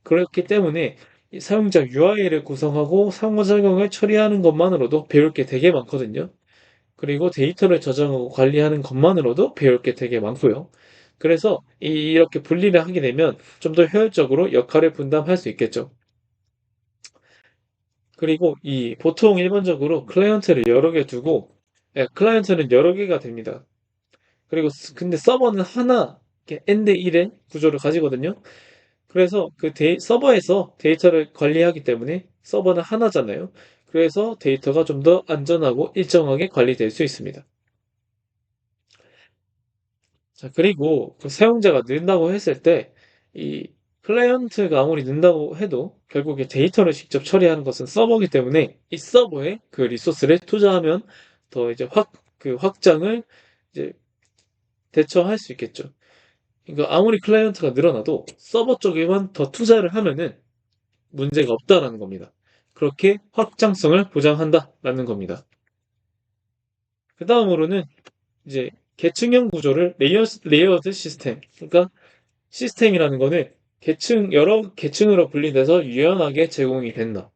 Speaker 1: 그렇기 때문에 이 사용자 UI를 구성하고 상호작용을 처리하는 것만으로도 배울 게 되게 많거든요. 그리고 데이터를 저장하고 관리하는 것만으로도 배울 게 되게 많고요. 그래서 이렇게 분리를 하게 되면 좀 더 효율적으로 역할을 분담할 수 있겠죠. 그리고 보통 일반적으로 클라이언트를 여러 개 두고, 클라이언트는 여러 개가 됩니다. 그리고 근데 서버는 하나, 이렇게 N 대 1의 구조를 가지거든요. 그래서 서버에서 데이터를 관리하기 때문에 서버는 하나잖아요. 그래서 데이터가 좀 더 안전하고 일정하게 관리될 수 있습니다. 자, 그리고 그 사용자가 는다고 했을 때, 이 클라이언트가 아무리 는다고 해도 결국에 데이터를 직접 처리하는 것은 서버이기 때문에 이 서버에 그 리소스를 투자하면 더 이제 그 확장을 이제 대처할 수 있겠죠. 그러니까 아무리 클라이언트가 늘어나도 서버 쪽에만 더 투자를 하면은 문제가 없다라는 겁니다. 그렇게 확장성을 보장한다라는 겁니다. 그 다음으로는 이제 계층형 구조를 레이어드 시스템. 그러니까 시스템이라는 거는 여러 계층으로 분리돼서 유연하게 제공이 된다.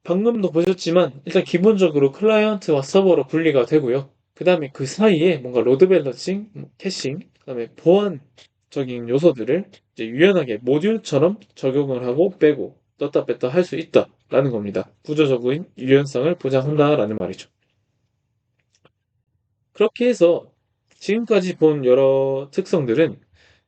Speaker 1: 방금도 보셨지만 일단 기본적으로 클라이언트와 서버로 분리가 되고요. 그 다음에 그 사이에 뭔가 로드 밸런싱, 캐싱, 그 다음에 보안적인 요소들을 이제 유연하게 모듈처럼 적용을 하고 빼고 넣다 뺐다 할 수 있다라는 겁니다. 구조적인 유연성을 보장한다라는 말이죠. 그렇게 해서 지금까지 본 여러 특성들은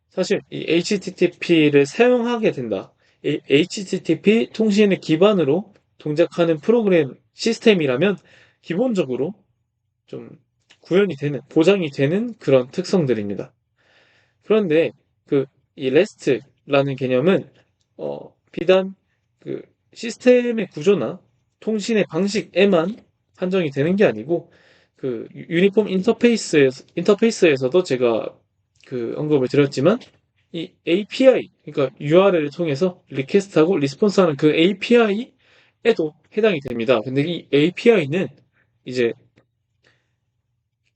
Speaker 1: 사실 이 HTTP를 사용하게 된다. 이 HTTP 통신을 기반으로 동작하는 프로그램 시스템이라면 기본적으로 좀 보장이 되는 그런 특성들입니다. 그런데 이 REST라는 개념은 비단 그 시스템의 구조나 통신의 방식에만 한정이 되는 게 아니고 그 유니폼 인터페이스에서도 제가 그 언급을 드렸지만 이 API 그러니까 URL을 통해서 리퀘스트하고 리스폰스하는 그 API에도 해당이 됩니다. 근데 이 API는 이제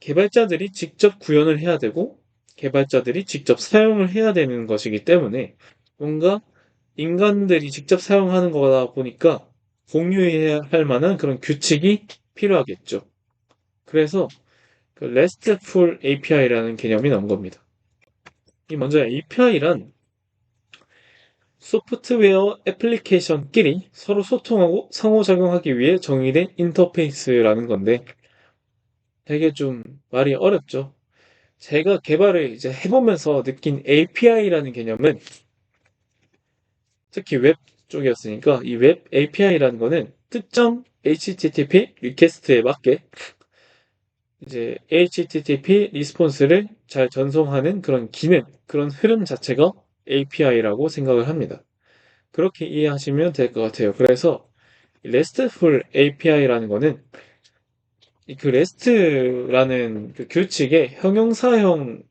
Speaker 1: 개발자들이 직접 구현을 해야 되고 개발자들이 직접 사용을 해야 되는 것이기 때문에 뭔가 인간들이 직접 사용하는 거다 보니까 공유해야 할 만한 그런 규칙이 필요하겠죠. 그래서 그 RESTful API라는 개념이 나온 겁니다. 이 먼저 API란 소프트웨어 애플리케이션끼리 서로 소통하고 상호작용하기 위해 정의된 인터페이스라는 건데 되게 좀 말이 어렵죠. 제가 개발을 이제 해보면서 느낀 API라는 개념은 특히 웹 쪽이었으니까 이 웹 API라는 거는 특정 HTTP 리퀘스트에 맞게 이제 HTTP 리스폰스를 잘 전송하는 그런 기능, 그런 흐름 자체가 API라고 생각을 합니다. 그렇게 이해하시면 될 것 같아요. 그래서 RESTful API라는 거는 그 REST라는 그 규칙에 형용사형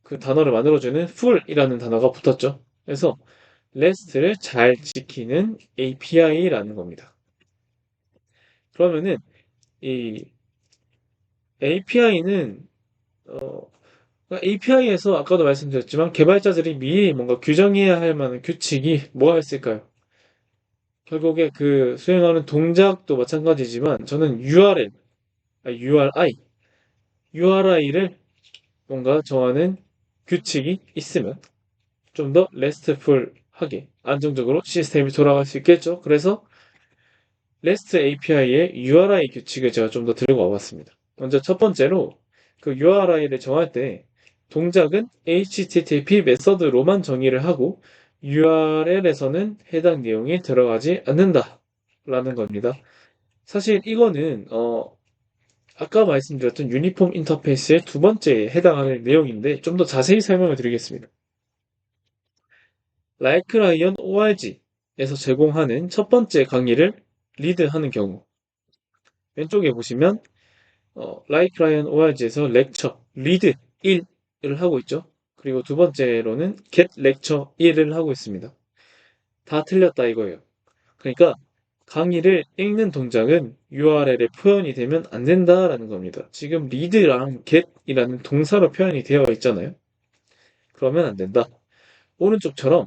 Speaker 1: 그 단어를 만들어주는 ful이라는 단어가 붙었죠. 그래서 REST를 잘 지키는 API라는 겁니다. 그러면은 이 API는 API에서 아까도 말씀드렸지만 개발자들이 미리 뭔가 규정해야 할 만한 규칙이 뭐가 있을까요? 결국에 그 수행하는 동작도 마찬가지지만 저는 URL, URI를 뭔가 정하는 규칙이 있으면 좀 더 레스트풀하게 안정적으로 시스템이 돌아갈 수 있겠죠. 그래서 REST API의 URI 규칙을 제가 좀 더 들고 와봤습니다. 먼저 첫 번째로 그 URI를 정할 때 동작은 HTTP 메서드로만 정의를 하고 URL에서는 해당 내용이 들어가지 않는다 라는 겁니다. 사실 이거는 아까 말씀드렸던 유니폼 인터페이스의 두 번째에 해당하는 내용인데 좀 더 자세히 설명을 드리겠습니다. Like Lion ORG에서 제공하는 첫 번째 강의를 리드하는 경우 왼쪽에 보시면 Like Lion ORG에서 lecture 리드 1을 하고 있죠. 그리고 두 번째로는 get lecture 1을 하고 있습니다. 다 틀렸다 이거예요. 그러니까 강의를 읽는 동작은 URL에 표현이 되면 안 된다라는 겁니다. 지금 read랑 get이라는 동사로 표현이 되어 있잖아요. 그러면 안 된다. 오른쪽처럼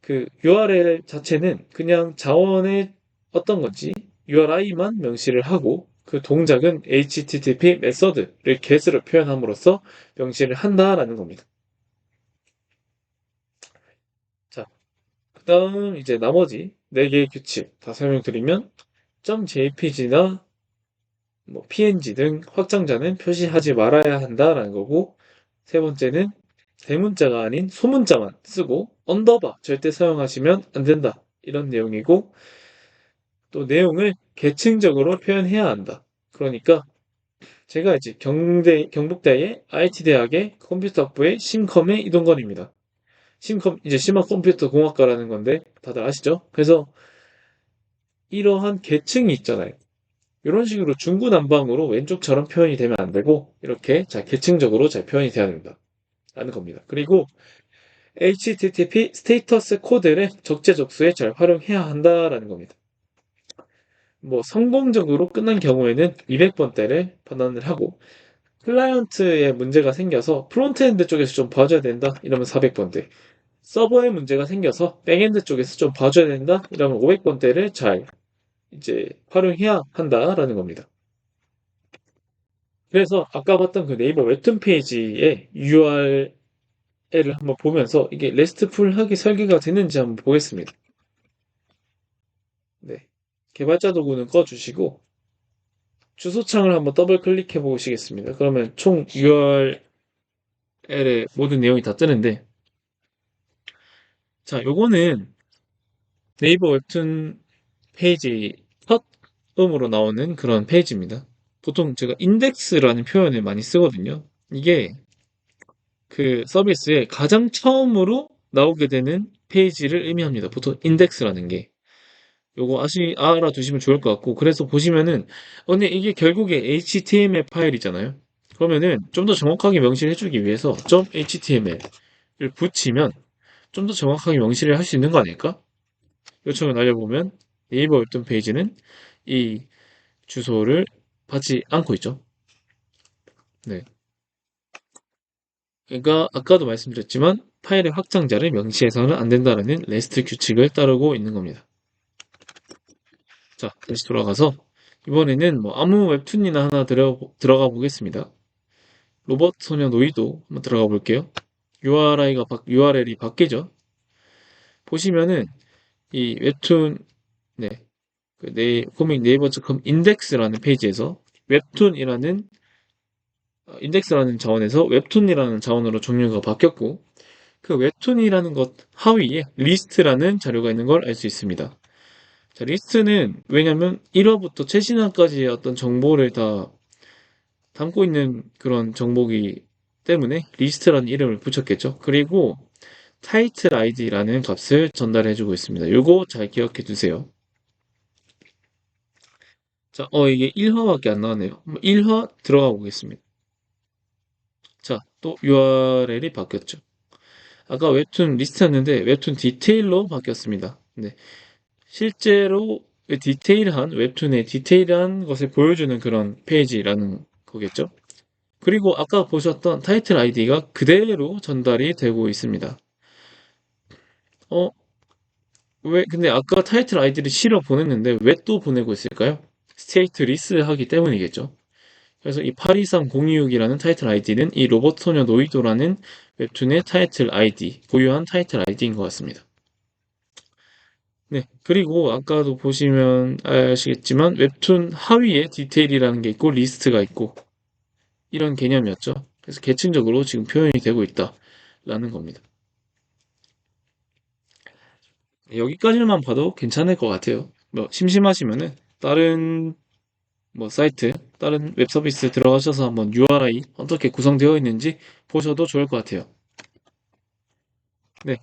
Speaker 1: 그 URL 자체는 그냥 자원의 어떤 건지 URI만 명시를 하고 그 동작은 HTTP 메서드를 get으로 표현함으로써 명시를 한다라는 겁니다. 자, 그 다음 이제 나머지 4개의 규칙 다 설명드리면 .jpg나 뭐 png 등 확장자는 표시하지 말아야 한다라는 거고 세 번째는 대문자가 아닌 소문자만 쓰고 언더바 절대 사용하시면 안 된다. 이런 내용이고 또 내용을 계층적으로 표현해야 한다. 그러니까 제가 이제 경북대의 IT대학의 컴퓨터학부의 심컴의 이동건입니다. 심컴 이제 심화 컴퓨터 공학과라는 건데 다들 아시죠? 그래서 이러한 계층이 있잖아요. 이런 식으로 중구난방으로 왼쪽처럼 표현이 되면 안 되고 이렇게 잘 계층적으로 잘 표현이 돼야 된다. 라는 겁니다. 그리고 HTTP 스테이터스 코드를 적재적소에 잘 활용해야 한다라는 겁니다. 뭐 성공적으로 끝난 경우에는 200번대를 반환을 하고 클라이언트에 문제가 생겨서 프론트엔드 쪽에서 좀 봐줘야 된다 이러면 400번대 서버에 문제가 생겨서 백엔드 쪽에서 좀 봐줘야 된다 이러면 500번대를 잘 이제 활용해야 한다라는 겁니다. 그래서 아까 봤던 그 네이버 웹툰 페이지의 URL을 한번 보면서 이게 레스트풀하게 설계가 되는지 한번 보겠습니다. 네. 개발자 도구는 꺼주시고 주소창을 한번 더블 클릭해 보시겠습니다. 그러면 총 URL의 모든 내용이 다 뜨는데 자, 요거는 네이버 웹툰 페이지 첫 음으로 나오는 그런 페이지입니다. 보통 제가 인덱스라는 표현을 많이 쓰거든요. 이게 그 서비스에 가장 처음으로 나오게 되는 페이지를 의미합니다. 보통 인덱스라는 게. 요거 알아두시면 좋을 것 같고, 그래서 보시면은, 근데 이게 결국에 HTML 파일이잖아요. 그러면은 좀 더 정확하게 명시를 해주기 위해서 .html을 붙이면 좀 더 정확하게 명시를 할 수 있는 거 아닐까? 요청을 날려보면 네이버 웹툰 페이지는 이 주소를 받지 않고 있죠. 네. 그러니까 아까도 말씀드렸지만 파일의 확장자를 명시해서는 안 된다는 레스트 규칙을 따르고 있는 겁니다. 자, 다시 돌아가서 이번에는 뭐 아무 웹툰이나 하나 들어가 보겠습니다. 로봇 소녀 노이도 한번 들어가 볼게요. URL이 바뀌죠. 보시면은 이 웹툰 네, 코믹 네이버.com 인덱스라는 페이지에서 웹툰이라는 인덱스라는 자원에서 웹툰이라는 자원으로 종류가 바뀌었고 그 웹툰이라는 것 하위에 리스트라는 자료가 있는 걸 알 수 있습니다. 자, 리스트는 왜냐면 1화부터 최신화까지의 어떤 정보를 다 담고 있는 그런 정보기 때문에 리스트라는 이름을 붙였겠죠. 그리고 타이틀 아이디라는 값을 전달해주고 있습니다. 요거 잘 기억해 두세요. 자, 이게 1화밖에 안 나왔네요. 1화 들어가 보겠습니다. 자, 또 URL이 바뀌었죠. 아까 웹툰 리스트였는데 웹툰 디테일로 바뀌었습니다. 네. 실제로 웹툰의 디테일한 것을 보여주는 그런 페이지라는 거겠죠. 그리고 아까 보셨던 타이틀 아이디가 그대로 전달이 되고 있습니다. 어, 왜, 근데 아까 타이틀 아이디를 실어 보냈는데 왜 또 보내고 있을까요? 스테이트 리스 하기 때문이겠죠. 그래서 이 823026이라는 타이틀 아이디는 이 로봇 소녀 노이도라는 웹툰의 타이틀 아이디, 고유한 타이틀 아이디인 것 같습니다. 네. 그리고 아까도 보시면 아시겠지만 웹툰 하위에 디테일이라는 게 있고 리스트가 있고 이런 개념이었죠. 그래서 계층적으로 지금 표현이 되고 있다라는 겁니다. 여기까지만 봐도 괜찮을 것 같아요. 뭐 심심하시면은 다른 뭐 사이트, 다른 웹 서비스 들어가셔서 한번 URI 어떻게 구성되어 있는지 보셔도 좋을 것 같아요. 네,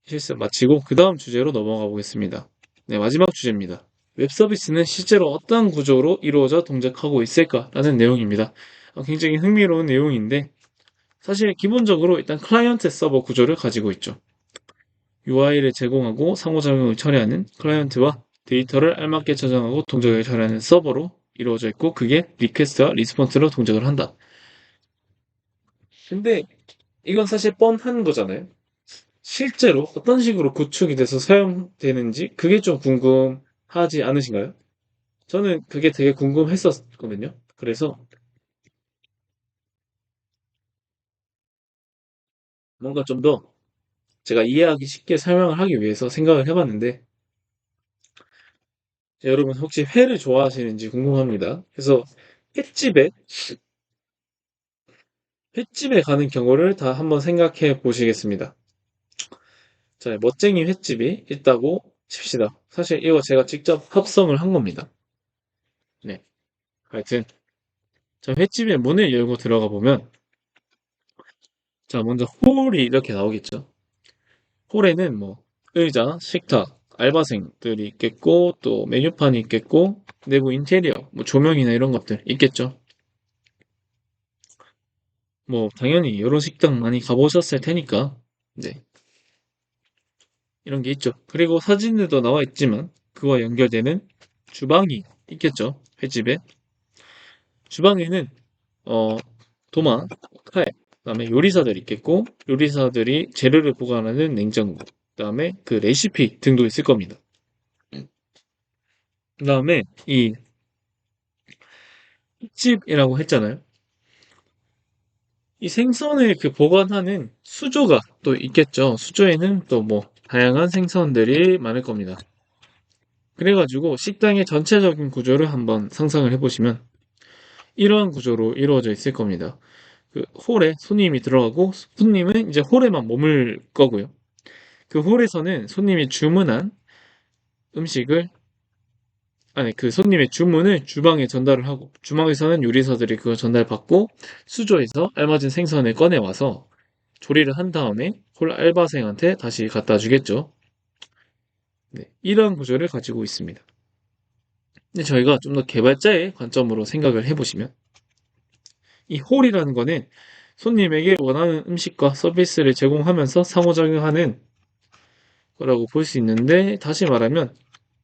Speaker 1: 실습 마치고 그 다음 주제로 넘어가 보겠습니다. 네, 마지막 주제입니다. 웹 서비스는 실제로 어떤 구조로 이루어져 동작하고 있을까라는 내용입니다. 굉장히 흥미로운 내용인데 사실 기본적으로 일단 클라이언트 서버 구조를 가지고 있죠. UI를 제공하고 상호작용을 처리하는 클라이언트와 데이터를 알맞게 저장하고 동작을 처리하는 서버로 이루어져 있고 그게 리퀘스트와 리스폰스로 동작을 한다. 근데 이건 사실 뻔한 거잖아요. 실제로 어떤 식으로 구축이 돼서 사용되는지 그게 좀 궁금하지 않으신가요? 저는 그게 되게 궁금했었거든요. 그래서 뭔가 좀 더 제가 이해하기 쉽게 설명을 하기 위해서 생각을 해봤는데 여러분 혹시 회를 좋아하시는지 궁금합니다. 그래서 횟집에 횟집에 가는 경우를 다 한번 생각해 보시겠습니다. 자, 멋쟁이 횟집이 있다고 칩시다. 사실 이거 제가 직접 합성을 한 겁니다. 네. 하여튼 자, 횟집의 문을 열고 들어가 보면 자, 먼저 홀이 이렇게 나오겠죠. 홀에는 뭐 의자, 식탁, 알바생들이 있겠고 또 메뉴판이 있겠고 내부 인테리어, 뭐 조명이나 이런 것들 있겠죠. 뭐 당연히 이런 식당 많이 가보셨을 테니까 네, 이런 게 있죠. 그리고 사진들도 나와 있지만 그와 연결되는 주방이 있겠죠. 횟집에. 주방에는 어, 도마, 칼, 그다음에 요리사들이 있겠고 요리사들이 재료를 보관하는 냉장고, 그다음에 그 레시피 등도 있을 겁니다. 그다음에 이 횟집이라고 했잖아요. 이 생선을 그 보관하는 수조가 또 있겠죠. 수조에는 또 뭐 다양한 생선들이 많을 겁니다. 그래가지고 식당의 전체적인 구조를 한번 상상을 해보시면 이러한 구조로 이루어져 있을 겁니다. 그 홀에 손님이 들어가고 손님은 이제 홀에만 머물 거고요. 그 홀에서는 손님이 주문한 음식을 아니 그 손님의 주문을 주방에 전달을 하고 주방에서는 요리사들이 그걸 전달받고 수조에서 알맞은 생선을 꺼내 와서 조리를 한 다음에 홀 알바생한테 다시 갖다 주겠죠. 네, 이런 구조를 가지고 있습니다. 근데 저희가 좀 더 개발자의 관점으로 생각을 해보시면 이 홀이라는 거는 손님에게 원하는 음식과 서비스를 제공하면서 상호작용하는 거라고 볼 수 있는데 다시 말하면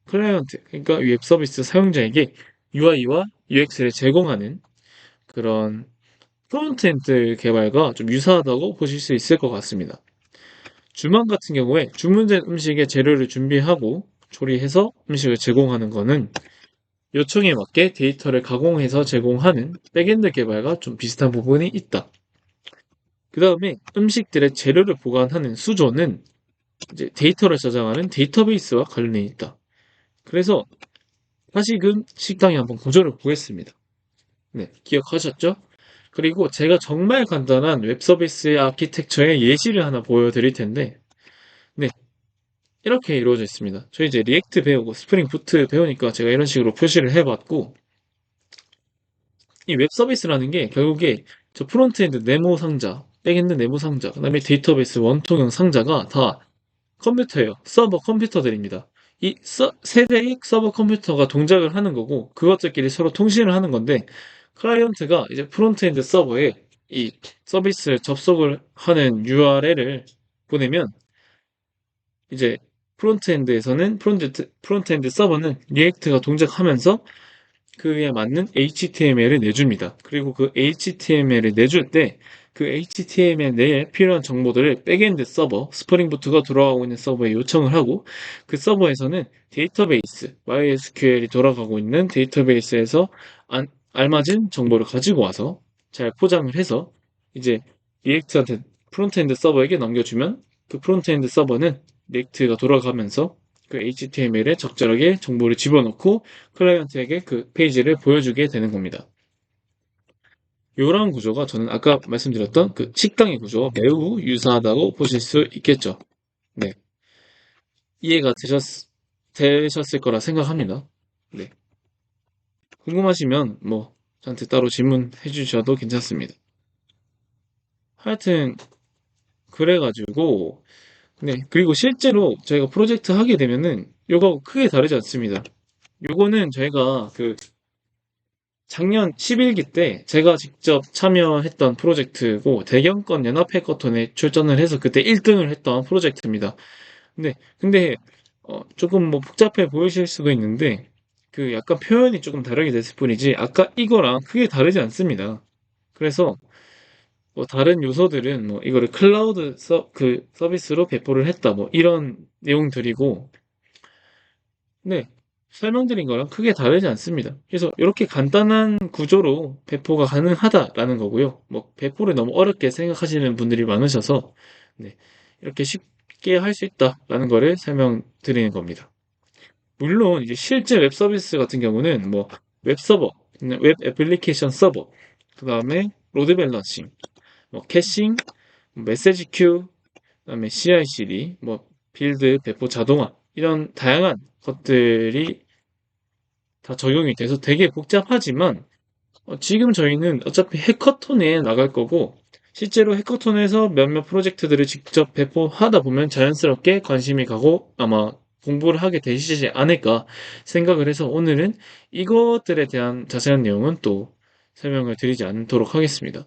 Speaker 1: 클라이언트, 그러니까 웹 서비스 사용자에게 UI와 UX를 제공하는 그런 프론트엔드 개발과 좀 유사하다고 보실 수 있을 것 같습니다. 주방 같은 경우에 주문된 음식의 재료를 준비하고 조리해서 음식을 제공하는 거는 요청에 맞게 데이터를 가공해서 제공하는 백엔드 개발과 좀 비슷한 부분이 있다. 그 다음에 음식들의 재료를 보관하는 수조는 이제 데이터를 저장하는 데이터베이스와 관련이 있다. 그래서 다시금 식당에 한번 구조를 보겠습니다. 네, 기억하셨죠? 그리고 제가 정말 간단한 웹 서비스의 아키텍처의 예시를 하나 보여드릴 텐데, 네, 이렇게 이루어져 있습니다. 저희 이제 리액트 배우고 스프링 부트 배우니까 제가 이런 식으로 표시를 해봤고, 이 웹 서비스라는 게 결국에 저 프론트엔드 네모 상자, 백엔드 네모 상자, 그다음에 데이터베이스 원통형 상자가 다 컴퓨터예요. 서버 컴퓨터들입니다. 이 세대의 서버 컴퓨터가 동작을 하는 거고 그것들끼리 서로 통신을 하는 건데 클라이언트가 이제 프론트엔드 서버에 이 서비스 접속을 하는 URL을 보내면 이제 프론트엔드 서버는 리액트가 동작하면서 그에 맞는 HTML을 내줍니다. 그리고 그 HTML을 내줄 때 그 HTML 내에 필요한 정보들을 백엔드 서버, 스프링 부트가 돌아가고 있는 서버에 요청을 하고 그 서버에서는 데이터베이스, MySQL이 돌아가고 있는 데이터베이스에서 알맞은 정보를 가지고 와서 잘 포장을 해서 이제 리액트한테 프론트엔드 서버에게 넘겨주면 그 프론트엔드 서버는 리액트가 돌아가면서 그 HTML에 적절하게 정보를 집어넣고 클라이언트에게 그 페이지를 보여주게 되는 겁니다. 이런 구조가 저는 아까 말씀드렸던 그 식당의 구조와 매우 유사하다고 보실 수 있겠죠. 네. 이해가 되셨을 거라 생각합니다. 네. 궁금하시면 뭐 저한테 따로 질문해 주셔도 괜찮습니다. 하여튼 그래가지고 네. 그리고 실제로 저희가 프로젝트 하게 되면은 요거 크게 다르지 않습니다. 요거는 저희가 그 작년 11기 때 제가 직접 참여했던 프로젝트고 대경권 연합 해커톤에 출전을 해서 그때 1등을 했던 프로젝트입니다. 근데 조금 뭐 복잡해 보이실 수도 있는데 그 약간 표현이 조금 다르게 됐을 뿐이지 아까 이거랑 크게 다르지 않습니다. 그래서 뭐 다른 요소들은 뭐 이거를 클라우드 그 서비스로 배포를 했다 뭐 이런 내용들이고 네, 설명드린 거랑 크게 다르지 않습니다. 그래서 이렇게 간단한 구조로 배포가 가능하다라는 거고요. 뭐 배포를 너무 어렵게 생각하시는 분들이 많으셔서 네, 이렇게 쉽게 할 수 있다라는 거를 설명드리는 겁니다. 물론 이제 실제 웹 서비스 같은 경우는 뭐 웹 서버, 웹 애플리케이션 서버, 그 다음에 로드 밸런싱, 뭐 캐싱, 메시지 큐, 그다음에 CI/CD, 뭐 빌드, 배포 자동화 이런 다양한 것들이 다 적용이 돼서 되게 복잡하지만 지금 저희는 어차피 해커톤에 나갈 거고 실제로 해커톤에서 몇몇 프로젝트들을 직접 배포하다 보면 자연스럽게 관심이 가고 아마 공부를 하게 되시지 않을까 생각을 해서 오늘은 이것들에 대한 자세한 내용은 또 설명을 드리지 않도록 하겠습니다.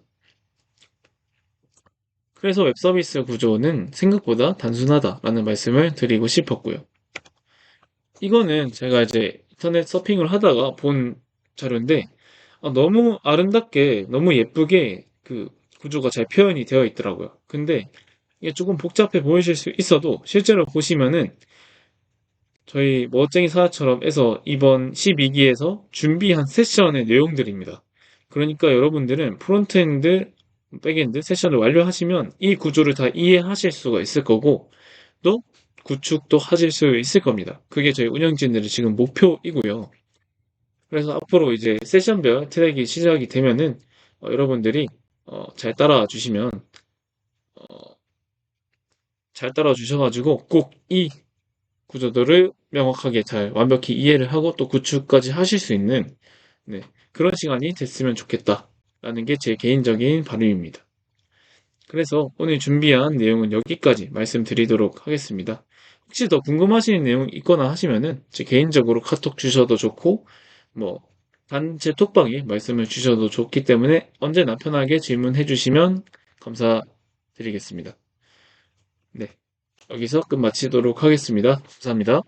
Speaker 1: 그래서 웹 서비스 구조는 생각보다 단순하다라는 말씀을 드리고 싶었고요. 이거는 제가 이제 인터넷 서핑을 하다가 본 자료인데 너무 아름답게 너무 예쁘게 그 구조가 잘 표현이 되어 있더라고요. 근데 이게 조금 복잡해 보이실 수 있어도 실제로 보시면은 저희 멋쟁이 사자처럼 해서 이번 12기에서 준비한 세션의 내용들입니다. 그러니까 여러분들은 프론트엔드, 백엔드 세션을 완료하시면 이 구조를 다 이해하실 수가 있을 거고 또 구축도 하실 수 있을 겁니다. 그게 저희 운영진들의 지금 목표이고요. 그래서 앞으로 이제 세션별 트랙이 시작이 되면은 여러분들이 잘 따라와 주시면 어, 잘 따라와 주셔가지고 꼭 이 구조들을 명확하게 잘 완벽히 이해를 하고 또 구축까지 하실 수 있는 네, 그런 시간이 됐으면 좋겠다라는 게 제 개인적인 바람입니다. 그래서 오늘 준비한 내용은 여기까지 말씀드리도록 하겠습니다. 혹시 더 궁금하신 내용 있거나 하시면은 제 개인적으로 카톡 주셔도 좋고 뭐 단체 톡방에 말씀을 주셔도 좋기 때문에 언제나 편하게 질문해 주시면 감사드리겠습니다. 네, 여기서 끝 마치도록 하겠습니다. 감사합니다.